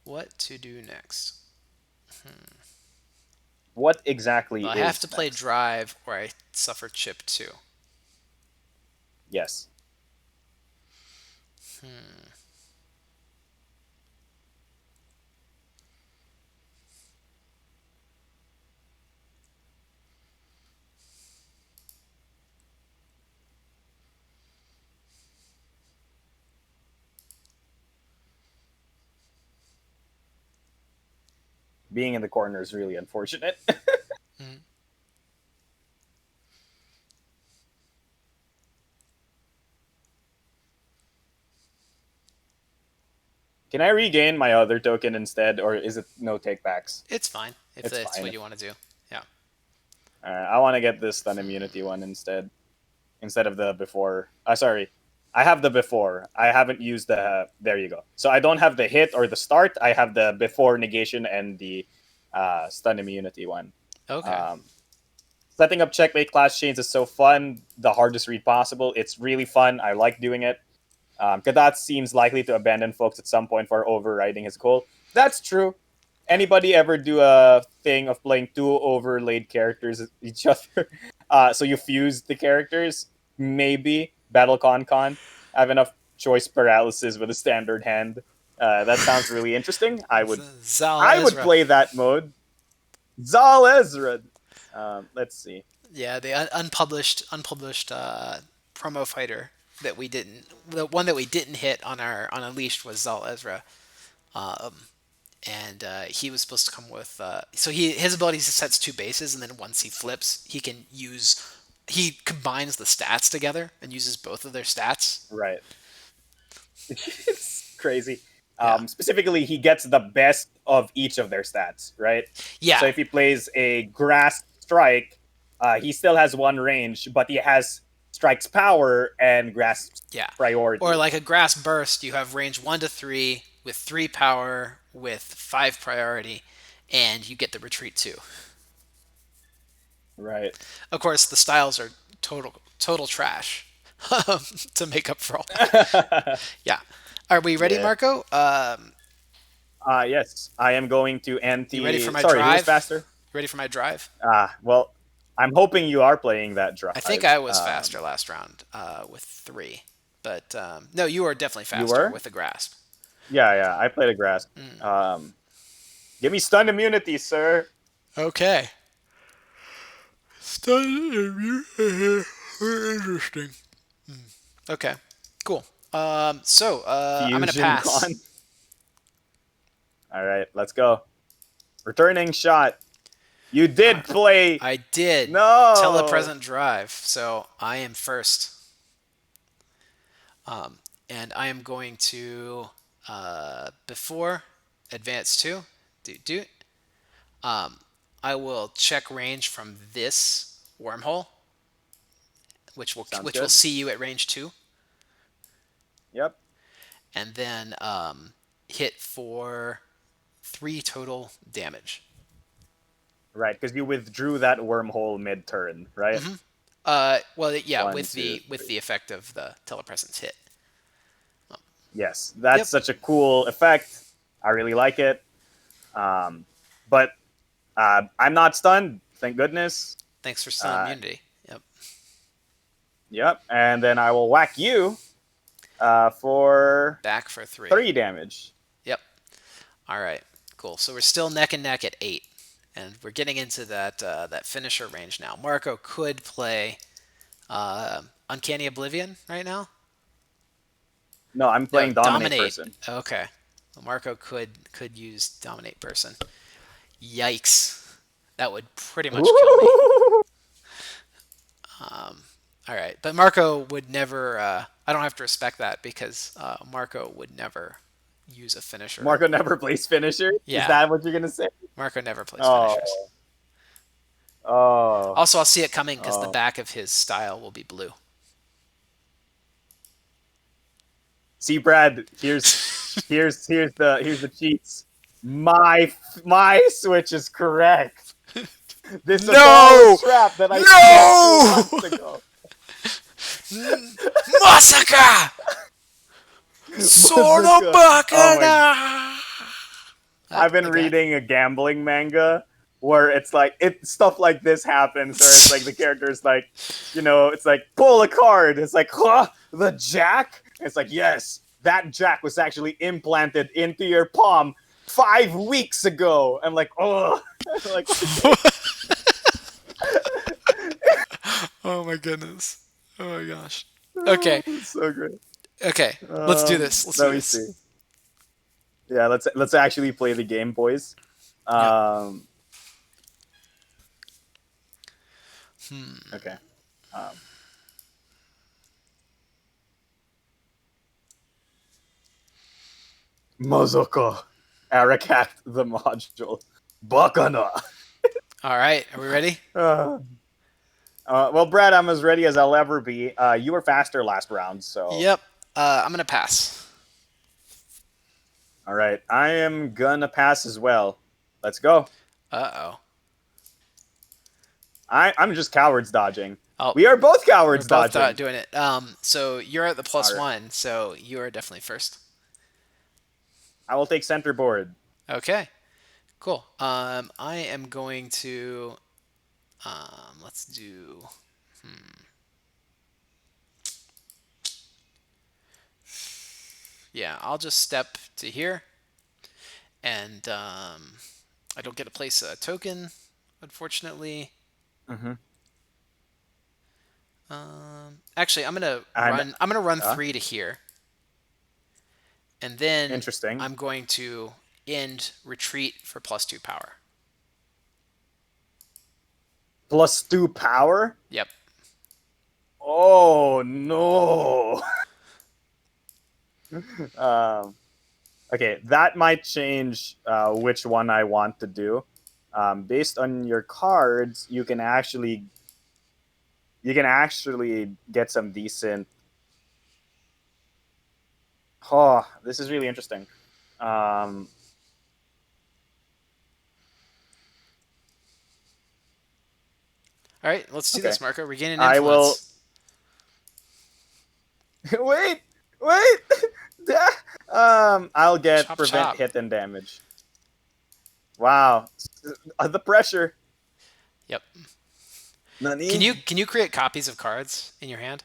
What to do next? What exactly Well, I have to is play next? drive or I suffer chip 2. Yes. Being in the corner is really unfortunate. Hmm. Can I regain my other token instead, or is it no takebacks? It's fine if It's that's what fine. you want to do. Yeah. I want to get this stun immunity one instead of the before. Sorry, I have the before. I haven't used the. There you go. So I don't have the hit or the start. I have the before negation and the stun immunity one. Okay. Um, Setting up checkmate class chains is so fun. The hardest read possible. It's really fun. I like doing it. Kadat seems likely to abandon folks at some point for overriding his goal. That's true. Yeah. Anybody ever do a thing of playing two overlaid characters each other? So you fuse the characters? Maybe. BattleCon. I have enough choice paralysis with a standard hand. That sounds really interesting. Zal I would Ezra. play that mode. Zal Ezra. Let's see. Yeah, the unpublished promo fighter that we didn't, the one that we didn't hit on our on Unleashed was Zal Ezra, and he was supposed to come with. So his ability sets 2 bases, and then once he flips, he combines the stats together and uses both of their stats. Right. It's crazy. Yeah, Specifically, he gets the best of each of their stats, right? So yeah, if he plays a grass strike, he still has one range, but he has strike's power and grass yeah. Or priority. like a grass burst, you have range 1 to 3 with 3 power with 5 priority, and you get the retreat too. Right. Of course, the styles are total trash to make up for all that. Yeah. Are we ready, Yeah. Marco? Yes, I am going to You ready for anti. my Sorry, who was drive? faster? Ready for my drive? Well, I'm hoping you are playing that I think drive. I was faster last round with 3. But no, you are definitely You faster were? with the grasp. Yeah, yeah. I played a grass. Um, Give me stun immunity, sir. Okay. Interesting. Okay. Cool. I'm gonna Fusion pass. con. All right, let's go. Returning shot. You Uh, did play. I did No. telepresent drive, so I am first. And I am going to before advance 2. Do. I will check range from this wormhole, Sounds which will good. see you at range 2, Yep. and then hit for 3 total damage. Right, because you withdrew that wormhole mid turn, right? Well, yeah, One, with two, the three. effect of the telepresence hit. Yes, that's Yep. such a cool effect. I really like it. But I'm not stunned, thank goodness. Thanks for stun Uh, immunity. Yep. yep, and then I will whack you for Back for 3. 3 damage. Yep. All right. Cool. So we're still neck and neck at 8, and we're getting into that finisher range now. Marco could play Uncanny Oblivion right now. No, I'm No, playing Dominate Dominate. Person. Okay. Well, Marco could use Dominate Person. Yikes. That would pretty much kill me. Ooh! All right, but Marco would never. I don't have to respect that because Marco would never use a finisher. Marco never plays finisher. Is Yeah, that what you're gonna say? Marco never plays finishers. Oh, oh, Also, I'll see it coming because the oh. back of his style will be blue. See, Brad, here's the cheats. My switch is correct. This is all a No! trap that I set No! 2 months ago. Masaka! Sono Bazooka. Oh my! Bakana! I've been The guy. reading a gambling manga where it's like stuff like this happens, or it's like the character's like, it's like pull a card. It's like, huh, the jack. It's like, yes, that jack was actually implanted into your palm 5 weeks ago. I'm like, oh, like okay. Oh my goodness. Oh my gosh. Oh, Okay. it's so great. Okay. Let's do this. Let's do Let me see. this. Yeah, let's actually play the game, boys. Yep. Um, okay. Um, Mazaka. Arec hacked the module. Bakana. All right. Are we ready? Uh, well, Brad, I'm as ready as I'll ever be. You were faster last round, so Yep. I'm gonna pass. all right. I am gonna pass as well. Let's go. Uh-oh. I'm just cowards dodging. Oh, We are both we're cowards both dodging. doing it. So you're at the All plus right. 1, so you are definitely first. I will take center board. Okay. Cool. I am going to. Let's do. Yeah, I'll just step to here, and I don't get to place a token, unfortunately. Mm-hmm. Actually, And I'm gonna run uh, 3 to here, and then interesting. I'm going to end retreat for +2 power. +2 power. Yep. Oh no. um, okay, that might change which one I want to do. Based on your cards, you can actually get some decent. Oh, this is really interesting. Um, All right, let's do okay, this, Marco. Regain an I will. influence. Wait, wait. I'll get Chop prevent chop. hit and damage. Wow, the pressure. Yep. Nani? Can you create copies of cards in your hand?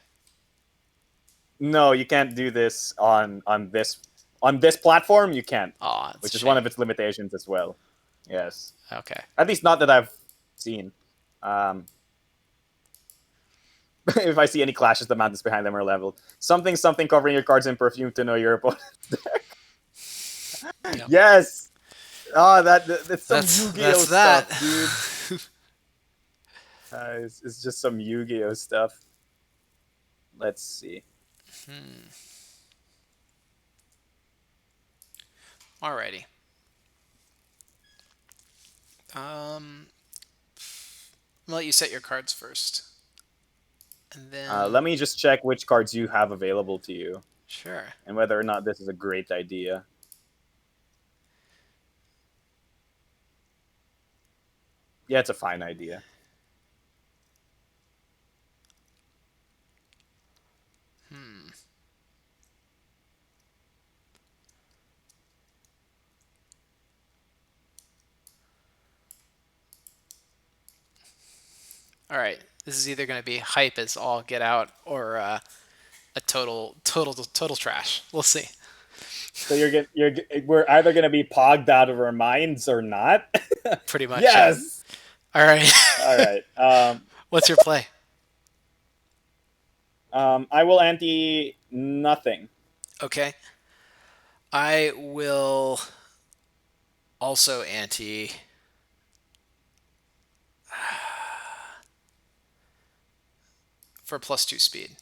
No, you can't do this on this platform. You can't, Oh, it's a which is one of shame. its limitations as well. Yes, Okay. at least not that I've seen. Um, if I see any clashes, the mountains behind them are leveled. Something something covering your cards in perfume to know your opponent. Yep. Yes. Oh, that's some Yu-Gi-Oh That's that. stuff, dude. It's just some Yu-Gi-Oh stuff. Let's see. Alrighty. I'll let you set your cards first, and then Let me just check which cards you have available to you sure. and whether or not this is a great idea. Yeah, it's a fine idea. All right. This is either going to be hype as all get out or a total trash. We'll see. So we're either gonna be pogged out of our minds or not. Pretty much, yeah. Yes. All right. All right. What's your play? I will ante nothing. Okay. I will also ante for +2 speed.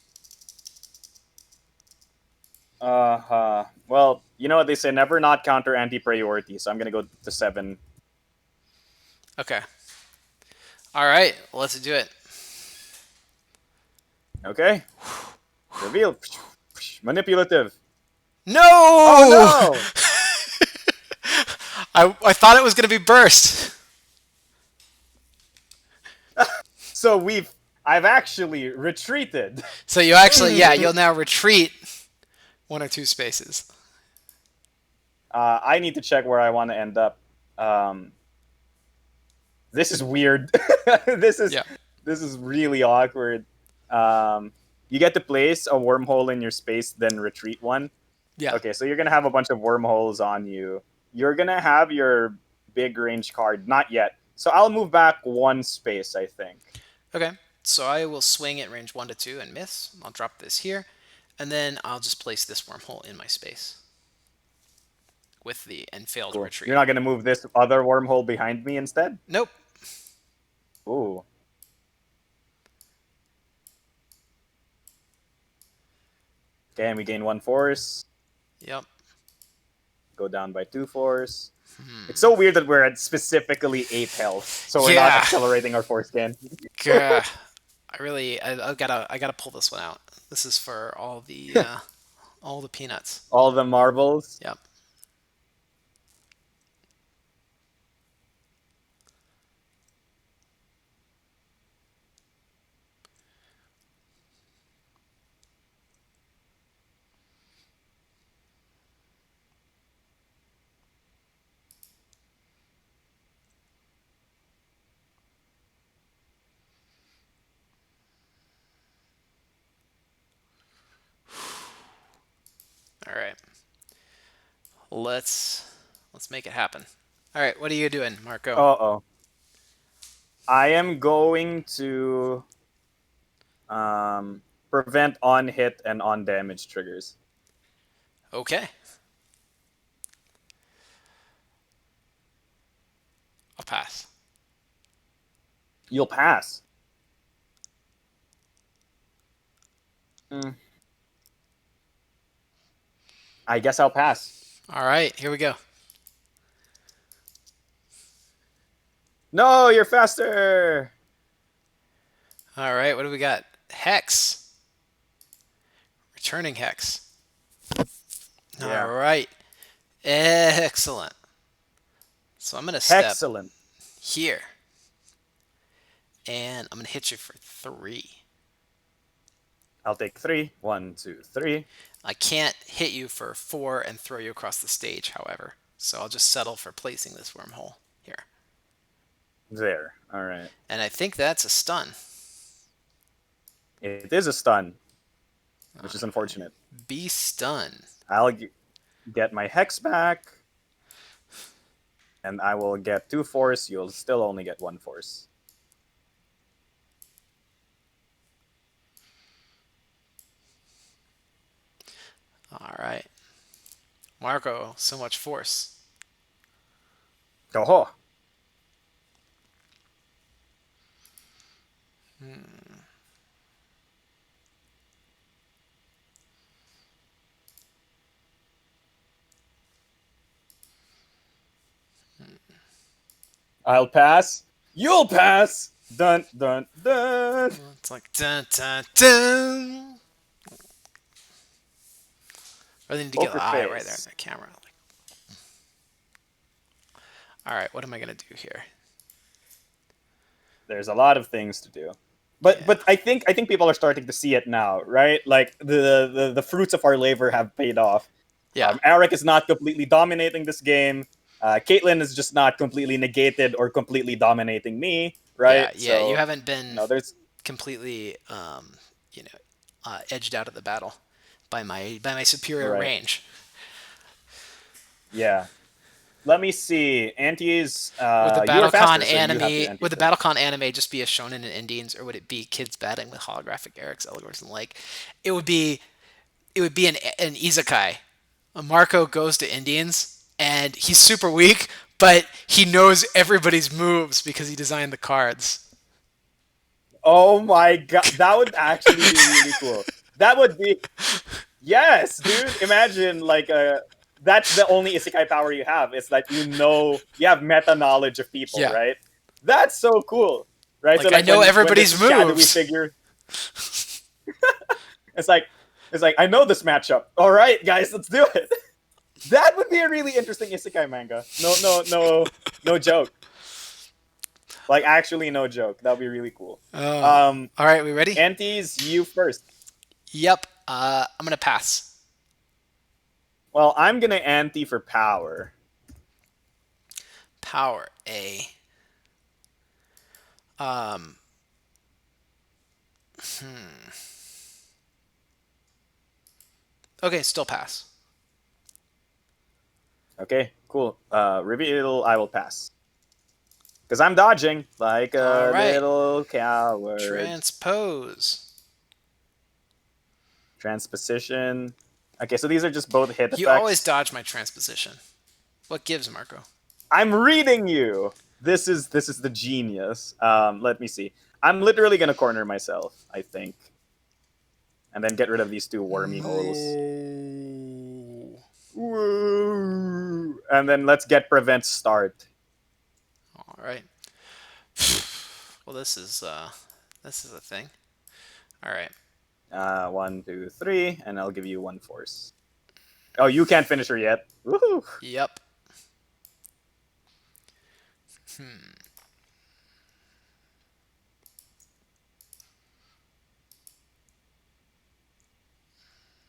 Well, you know what they say: never not counter anti-priority. So I'm gonna go to 7. Okay. All right. Let's do it. Okay. Reveal. Manipulative. Oh No! no! I thought it was going to be burst. So I've actually retreated. So you actually, yeah, you'll now retreat 1 or 2 spaces. I need to check where I want to end up. Um, this is weird. this is Yeah. this is really awkward. Um, you get to place a wormhole in your space, then retreat one. Yeah. Okay, so you're gonna have a bunch of wormholes on you. You're gonna have your big range card, not yet. So I'll move back 1 space, I think. Okay. So I will swing at range 1 to 2 and miss. I'll drop this here. And then I'll just place this wormhole in my space with the and fail to Cool. retreat. You're not gonna move this other wormhole behind me instead? Nope. Ooh. Okay, and we gain 1 force. Yep. Go down by 2 force. It's so weird that we're at specifically 8 health, so we're not Yeah. accelerating our force gain. Gah. I gotta pull this one out. This is for all the peanuts. All the marbles. Yep. All right. Let's make it happen. All right. What are you doing, Marco? Uh-oh. I am going to prevent on hit and on damage triggers. Okay. I'll pass. You'll pass. I guess I'll pass. All right. Here we go. No, you're faster. All right. What do we got? Hex. Returning hex. All Yeah. right. Excellent. So I'm gonna step Excellent. here, and I'm gonna hit you for 3. I'll take 3. 1, 2, 3. I can't hit you for 4 and throw you across the stage, however. So I'll just settle for placing this wormhole here. There. All right. And I think that's a stun. It is a stun, which is unfortunate. Be stun. I'll get my hex back, and I will get 2 force. You'll still only get 1 force. All right. Marco, so much force. Oh, I'll pass. You'll pass. Dun dun dun. It's like dun dun dun. I need to get Poker the eye right there in face. the camera. All right, what am I gonna do here? There's a lot of things to do. But Yeah. but I think people are starting to see it now, right? Like the fruits of our labor have paid off. Yeah. Arec is not completely dominating this game. Kaitlyn is just not completely negated or completely dominating me. right? Yeah, yeah. You So, haven't been there's completely, you know, edged out of the battle by my superior right. range. Yeah. Let me see. Antes, Would the you are BattleCon faster, so you have to anime ante would the first. BattleCon anime just be a shonen and Indians, or would it be kids battling with holographic Erics, Elgors, and like it would be an isekai. Marco goes to Indians and he's super weak, but he knows everybody's moves because he designed the cards. Oh my god, that would actually be really cool. That would be yes, dude. Imagine like that's the only isekai power you have. It's that you have meta knowledge of people, Yeah, right? That's so cool, right? So like I like know when everybody's this shadowy moves. figure, it's like I know this matchup. All right, guys, let's do it. That would be a really interesting isekai manga. No joke. Like actually, no joke. That would be really cool. Um, All right, we ready? Antes, you first. Yep. I'm gonna pass. Well, I'm gonna ante for power. Power A. Um. Okay, still pass. Okay, cool. Reveal, I will pass. Because I'm dodging like All a right. little coward. Transpose. Transposition. Okay, so these are just both hit You always effects. dodge my transposition. What gives, Marco? I'm reading you. This is the genius. Let me see. I'm literally gonna corner myself, I think, and then get rid of these two wormy holes. No. Woo! And then let's get prevent start. All right. Well, this is a thing. All right. 1, 2, 3, and I'll give you one force. Oh, you can't finish her yet. Woohoo! Yep.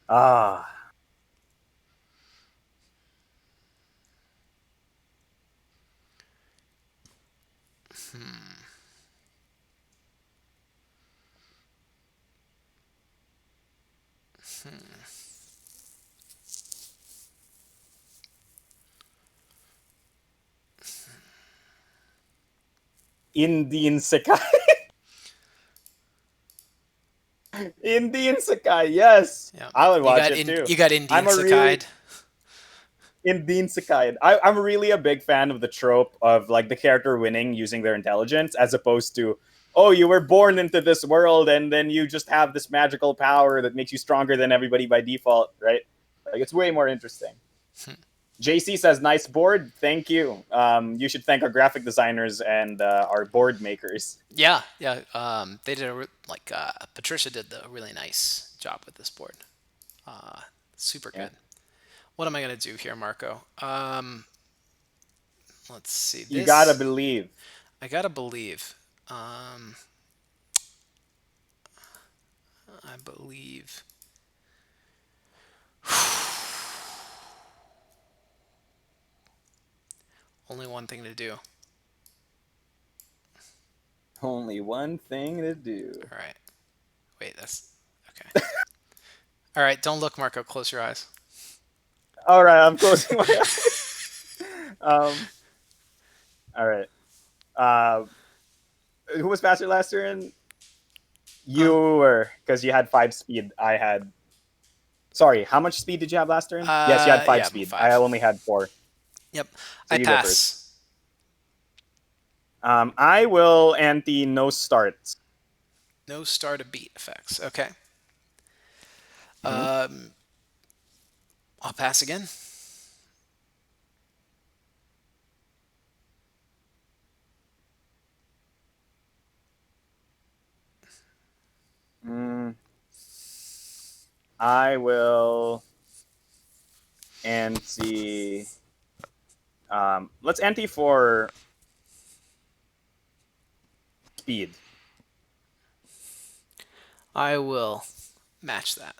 Ah, Indian Sekai. Indian Sekai, yes. Yep. I would watch it too. You got Indian I'm a really Sakai. Indian Sekai. I'm really a big fan of the trope of like the character winning using their intelligence as opposed to, oh, you were born into this world and then you just have this magical power that makes you stronger than everybody by default, right? Like it's way more interesting. JC says, "Nice board, thank you. You should thank our graphic designers and our board makers." Yeah, yeah. They did Patricia did a really nice job with this board. Uh, Super Yeah, good. What am I gonna do here, Marco? Let's see. you gotta This believe. I gotta believe. Um, I believe. Only one thing to do. Only one thing to do. All right. Wait, that's okay. All right. Don't look, Marco. Close your eyes. All right, I'm closing my eyes. Um, all right. Uh, who was faster last turn? You Huh? were, because you had 5 speed. I had. Sorry, how much speed did you have last turn? Yes, you had five Yeah, speed. I 5. only had 4. Yep. So I you go first. pass. I will ante no starts. No star to beat effects. Okay. Mm-hmm. Um, I'll pass again. Mm, I will ante. Let's ante for speed. I will match that.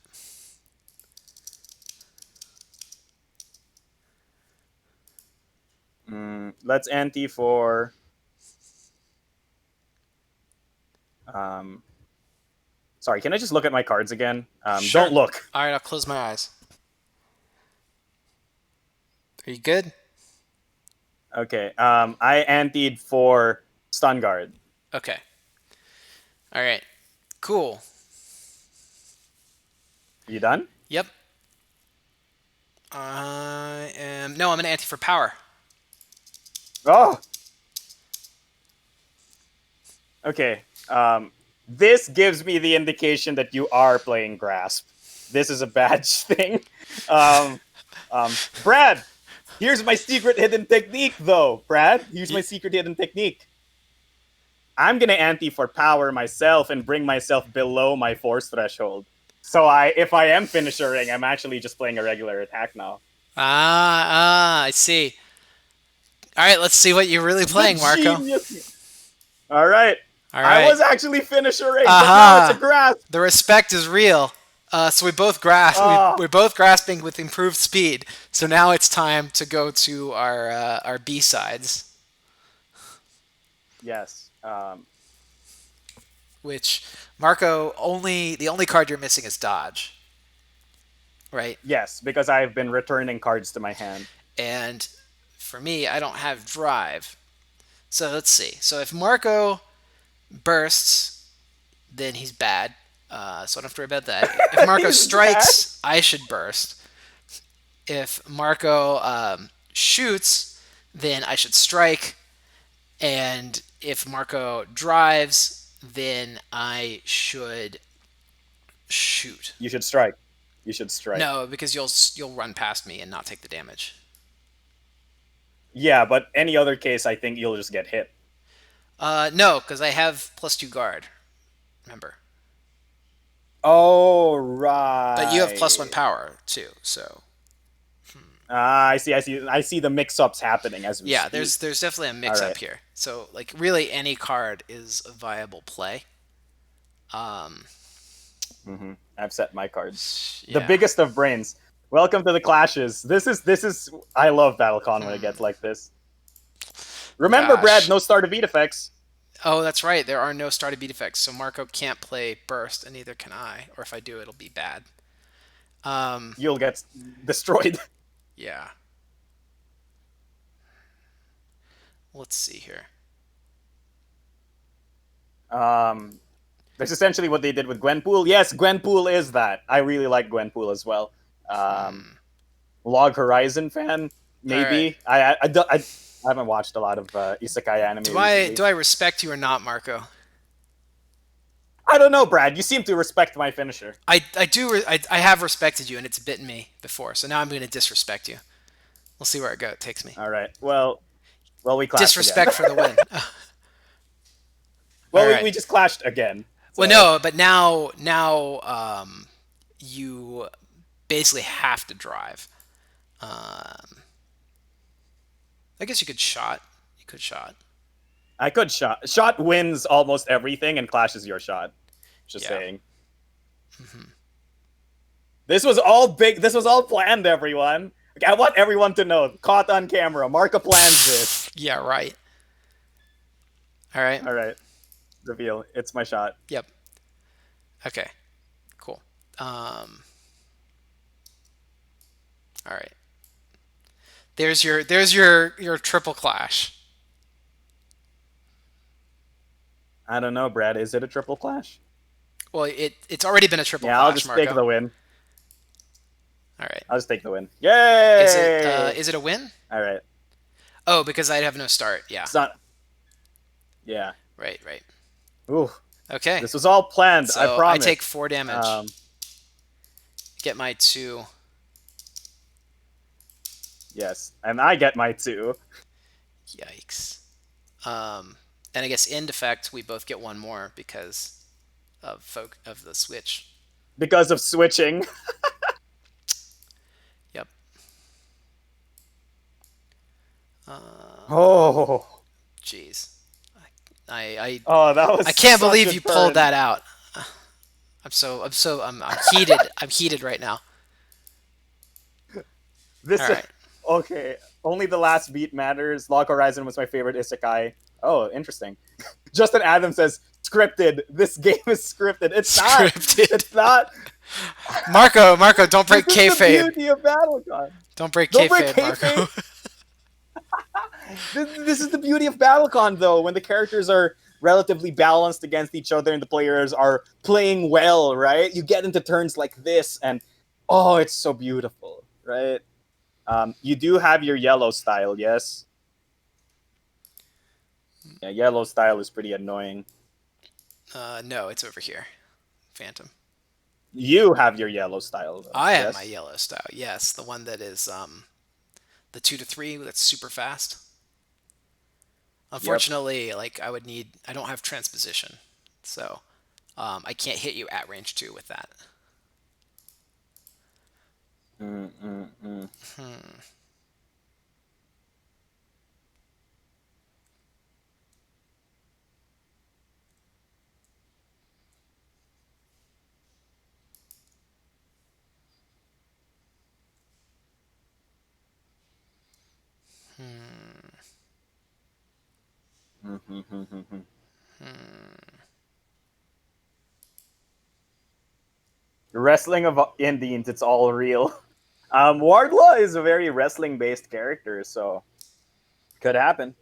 Let's ante for Um, sorry, can I just look at my cards again? Sure. Don't look. All right, I'll close my eyes. Are you good? Okay. I anteed for stun guard. Okay. All right. Cool. You done? Yep. I am. No, I'm an anti for power. Oh, okay. This gives me the indication that you are playing Grasp. This is a bad thing. Um, Brad, here's my secret hidden technique, though. Brad, here's my secret hidden technique. I'm gonna ante for power myself and bring myself below my force threshold. So if I am finishering, I'm actually just playing a regular attack now. I see. All right, let's see what you're really The playing, Marco. genius. All right. All I right. was actually finishering, but now it's a Aha! grasp. The respect is real. So we both Oh, we're both grasping with improved speed. So now it's time to go to our B sides, yes. which Marco only the only card you're missing is dodge, right? Yes, because I've been returning cards to my hand. And for me, I don't have drive. So let's see. So if Marco bursts, then he's bad. So I don't have to worry about that. If Marco He's bad. strikes, I should burst. If Marco shoots, then I should strike. And if Marco drives, then I should shoot. You should strike. You should strike. No, because you'll run past me and not take the damage. Yeah, but any other case, I think you'll just get hit. No, because I have +2 guard. Remember, Oh, but you have +1 right. power too. So I see. I see. I see the mix-ups happening as we yeah, speak. there's definitely a All mix right. up here. So like really any card is a viable play. Um, I've set my cards. The yeah. biggest of brains. Welcome to the clashes. This is. I love BattleCon when it gets like this. Remember, Brad, Gosh. no start of beat effects. Oh, that's right. There are no starter beat effects, so Marco can't play burst, and neither can I. Or if I do, it'll be bad. Um, You'll get destroyed. yeah. Let's see here. Um, that's essentially what they did with Gwenpool. Yes, Gwenpool is that. I really like Gwenpool as well. Um, Log Horizon fan, All right. maybe. I haven't watched a lot of isekai anime recently. Do I respect you or not, Marco? I don't know, Brad. You seem to respect my finisher. I do. I have respected you, and it's bitten me before. So now I'm going to disrespect you. We'll see where it takes me. All right. Well, we clashed again. Disrespect for the win. All Well, we right. just clashed again. Well, So no, but now you basically have to drive. Um, I guess you could shot. You could shot. I could shot. Shot wins almost everything and clashes your shot. Just Yeah. saying. This was all big. This was all planned, everyone. Okay, I want everyone to know. Caught on camera. Marka plans this. Yeah. Right. All right. All right. Reveal. It's my shot. Yep. Okay. Cool. All right. There's your triple clash. I don't know, Brad. Is it a triple clash? Well, it's already been a triple Yeah, I'll clash, just take Marco. the win. All right. I'll just take the win. Is it Yay! is it a win? All right. Oh, because I have no start. Yeah. It's not. Yeah. Right. Right. Ooh. Okay. This was all planned. I So I promise. take 4 damage. Get my 2. Yes, and I get my 2 Yikes. And I guess end effect we both get one more because of the switch. because of switching. Yep. Oh. Jeez. I Oh, that was I can't such believe a you pulled turn. that out. I'm heated. I'm heated right now. All This right. okay. Only the last beat matters. Log Horizon was my favorite isekai. Oh, interesting. Justin Adams says scripted. This game is scripted. It's not. Scripted. It's not. Marco, don't This break is the kayfabe. beauty of BattleCon. Don't break Don't break kayfabe, kayfabe. Marco. This is the beauty of BattleCon, though, when the characters are relatively balanced against each other and the players are playing well, right? You get into turns like this, and oh, it's so beautiful, right? You do have your yellow style, yes? Yeah, yellow style is pretty annoying. No, it's over here. Phantom. You have your yellow style, though, I have my yes? yellow style. Yes, the one that is the 2 to 3 that's super fast. Yep. Unfortunately, like I don't have transposition, so I can't hit you at range 2 with that. Mm, mm, mm. Wrestling of Indians, it's all real. Wardlaw is a very wrestling based character, so could happen.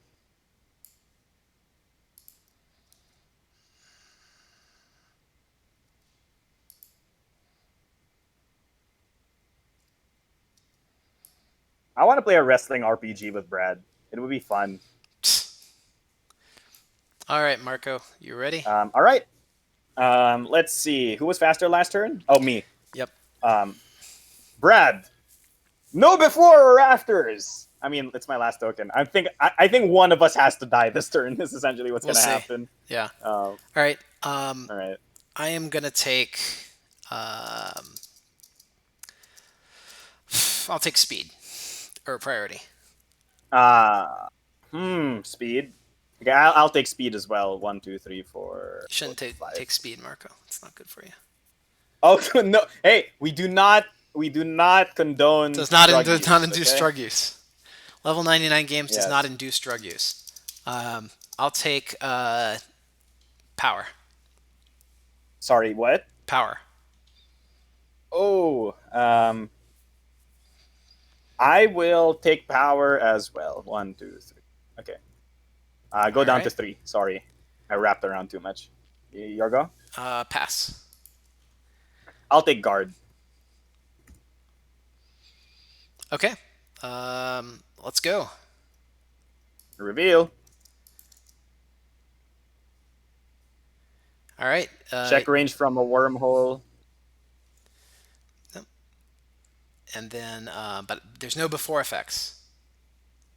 I want to play a wrestling RPG with Brad. It would be fun. All right, Marco, you ready? All right. Let's see. Who was faster last turn? Oh, me. Yep. Um, Brad. No before or afters. I mean, it's my last token. I think one of us has to die this turn. This is essentially what's We'll gonna see. happen. Yeah. All All right. right. I am gonna take. Um, I'll take speed or priority. Uh, Speed. Okay, I'll take speed as well. One, two, three, four, You four, shouldn't five. take speed, Marco. It's not good for you. Oh no! Hey, we do not condone drug Does not use. induce Okay. drug use. Level 99 games does not Yes. induce drug use. I'll take power. Sorry. What? Power. Oh. I will take power as well. One, two, three. Okay. Go All down to right. three. Sorry, I wrapped around too much. Your go. Pass. I'll take guard. Okay. Let's go. Reveal. All right. Check range from a wormhole. And then, but there's no before effects.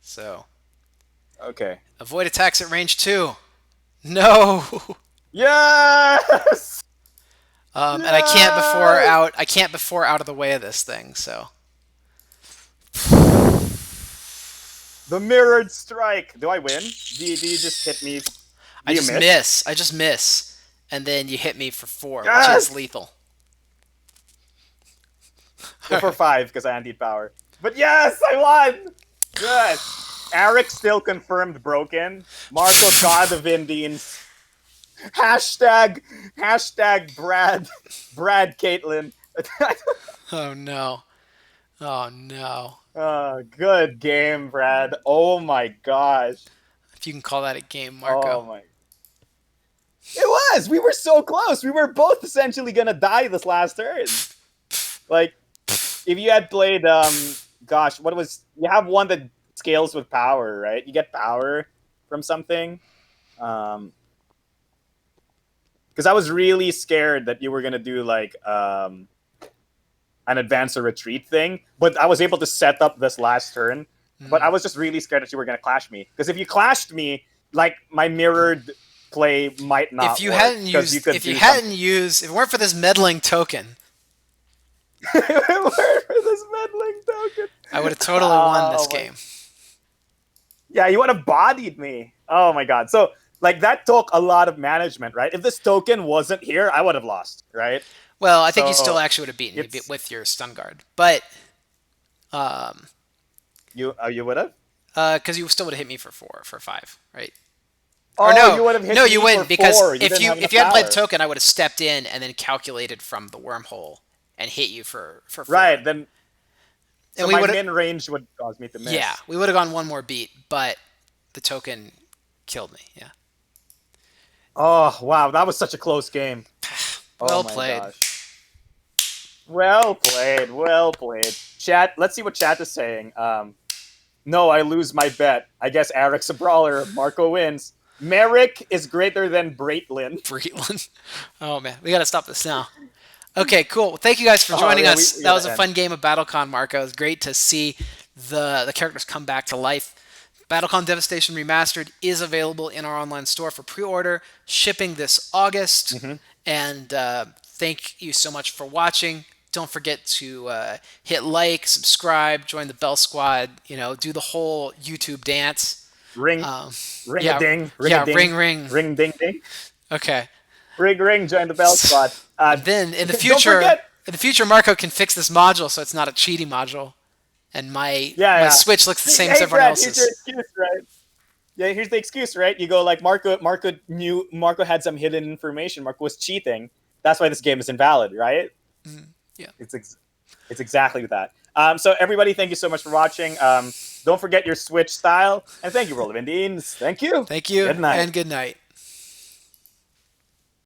So Okay. avoid attacks at range 2. No. Yes. And I can't before Yes. out. I can't before out of the way of this thing. So The mirrored strike. Do I win? Do you just hit me? Do I you just miss? miss. I just miss, and then you hit me for 4, which is Yes. lethal. Go for five because I need power. But yes, I won. Good. Arec still confirmed broken. Marco God of Indians. Hashtag Brad Kaitlyn. Oh no. Oh no. Good game, Brad. Oh my gosh. If you can call that a game, Oh Marco. my. It was. We were so close. We were both essentially gonna die this last turn. Like, if you had played, gosh, what was? You have one that scales with power, right? You get power from something. Because I was really scared that you were gonna do like an advance or retreat thing, but I was able to set up this last turn. But I was just really scared that you were gonna clash me. Because if you clashed me, like my mirrored play might If not you work hadn't because you used, could if you do hadn't something. used, if it weren't for this meddling token, Where for this meddling token? I would have totally won this My. game. Yeah, you would have bodied me. Oh my god. So like that took a lot of management, right? If this token wasn't here, I would have lost, right? Well, I think you still So actually would have beaten me it's with your stun guard, but um, you would have. because you still would have hit me for 4, for 5, right? Or Oh, you would have hit no, you me for wouldn't because 4. You didn't have if enough you hadn't played the power. token, I would have stepped in and then calculated from the wormhole and hit you for 4. Right, then And so we my would have min range would cause me to yeah, miss. we would have gone one more beat, but the token killed me. Yeah. Oh, wow, that was such a close game. Oh Well my played. gosh. Well played, well played. Chat, let's see what chat is saying. No, I lose my bet. I guess Arec's a brawler. Marco wins. Merrick is greater than Braitlin. Breitland. Oh man, we got to stop this now. Okay, cool. Well, thank you guys for Oh joining yeah, us. we That gotta was a end. fun game of BattleCon, Marco. It was great to see the characters come back to life. BattleCon Devastation Remastered is available in our online store for pre-order, shipping this August. Mm-hmm. And thank you so much for watching. Don't forget to hit like, subscribe, join the Bell Squad. You know, do the whole YouTube dance. Ring, Um, ring a yeah, ding, ring a yeah, ding, ring, ring. ring ding ding, Okay. ring ring. Join the bell squad. And then Don't forget. in the future, Marco can fix this module so it's not a cheating module, and Yeah, my yeah. Switch looks the same as Hey, everyone Brad, here's your else's. excuse, right? Yeah, here's the excuse, right? You go like Marco had some hidden information. Marco was cheating. That's why this game is invalid, right? Yeah. It's exactly that. So everybody, thank you so much for watching. Don't forget your Switch style, and thank you, Roll of Indians. Thank you. Thank you, Good night. and good night.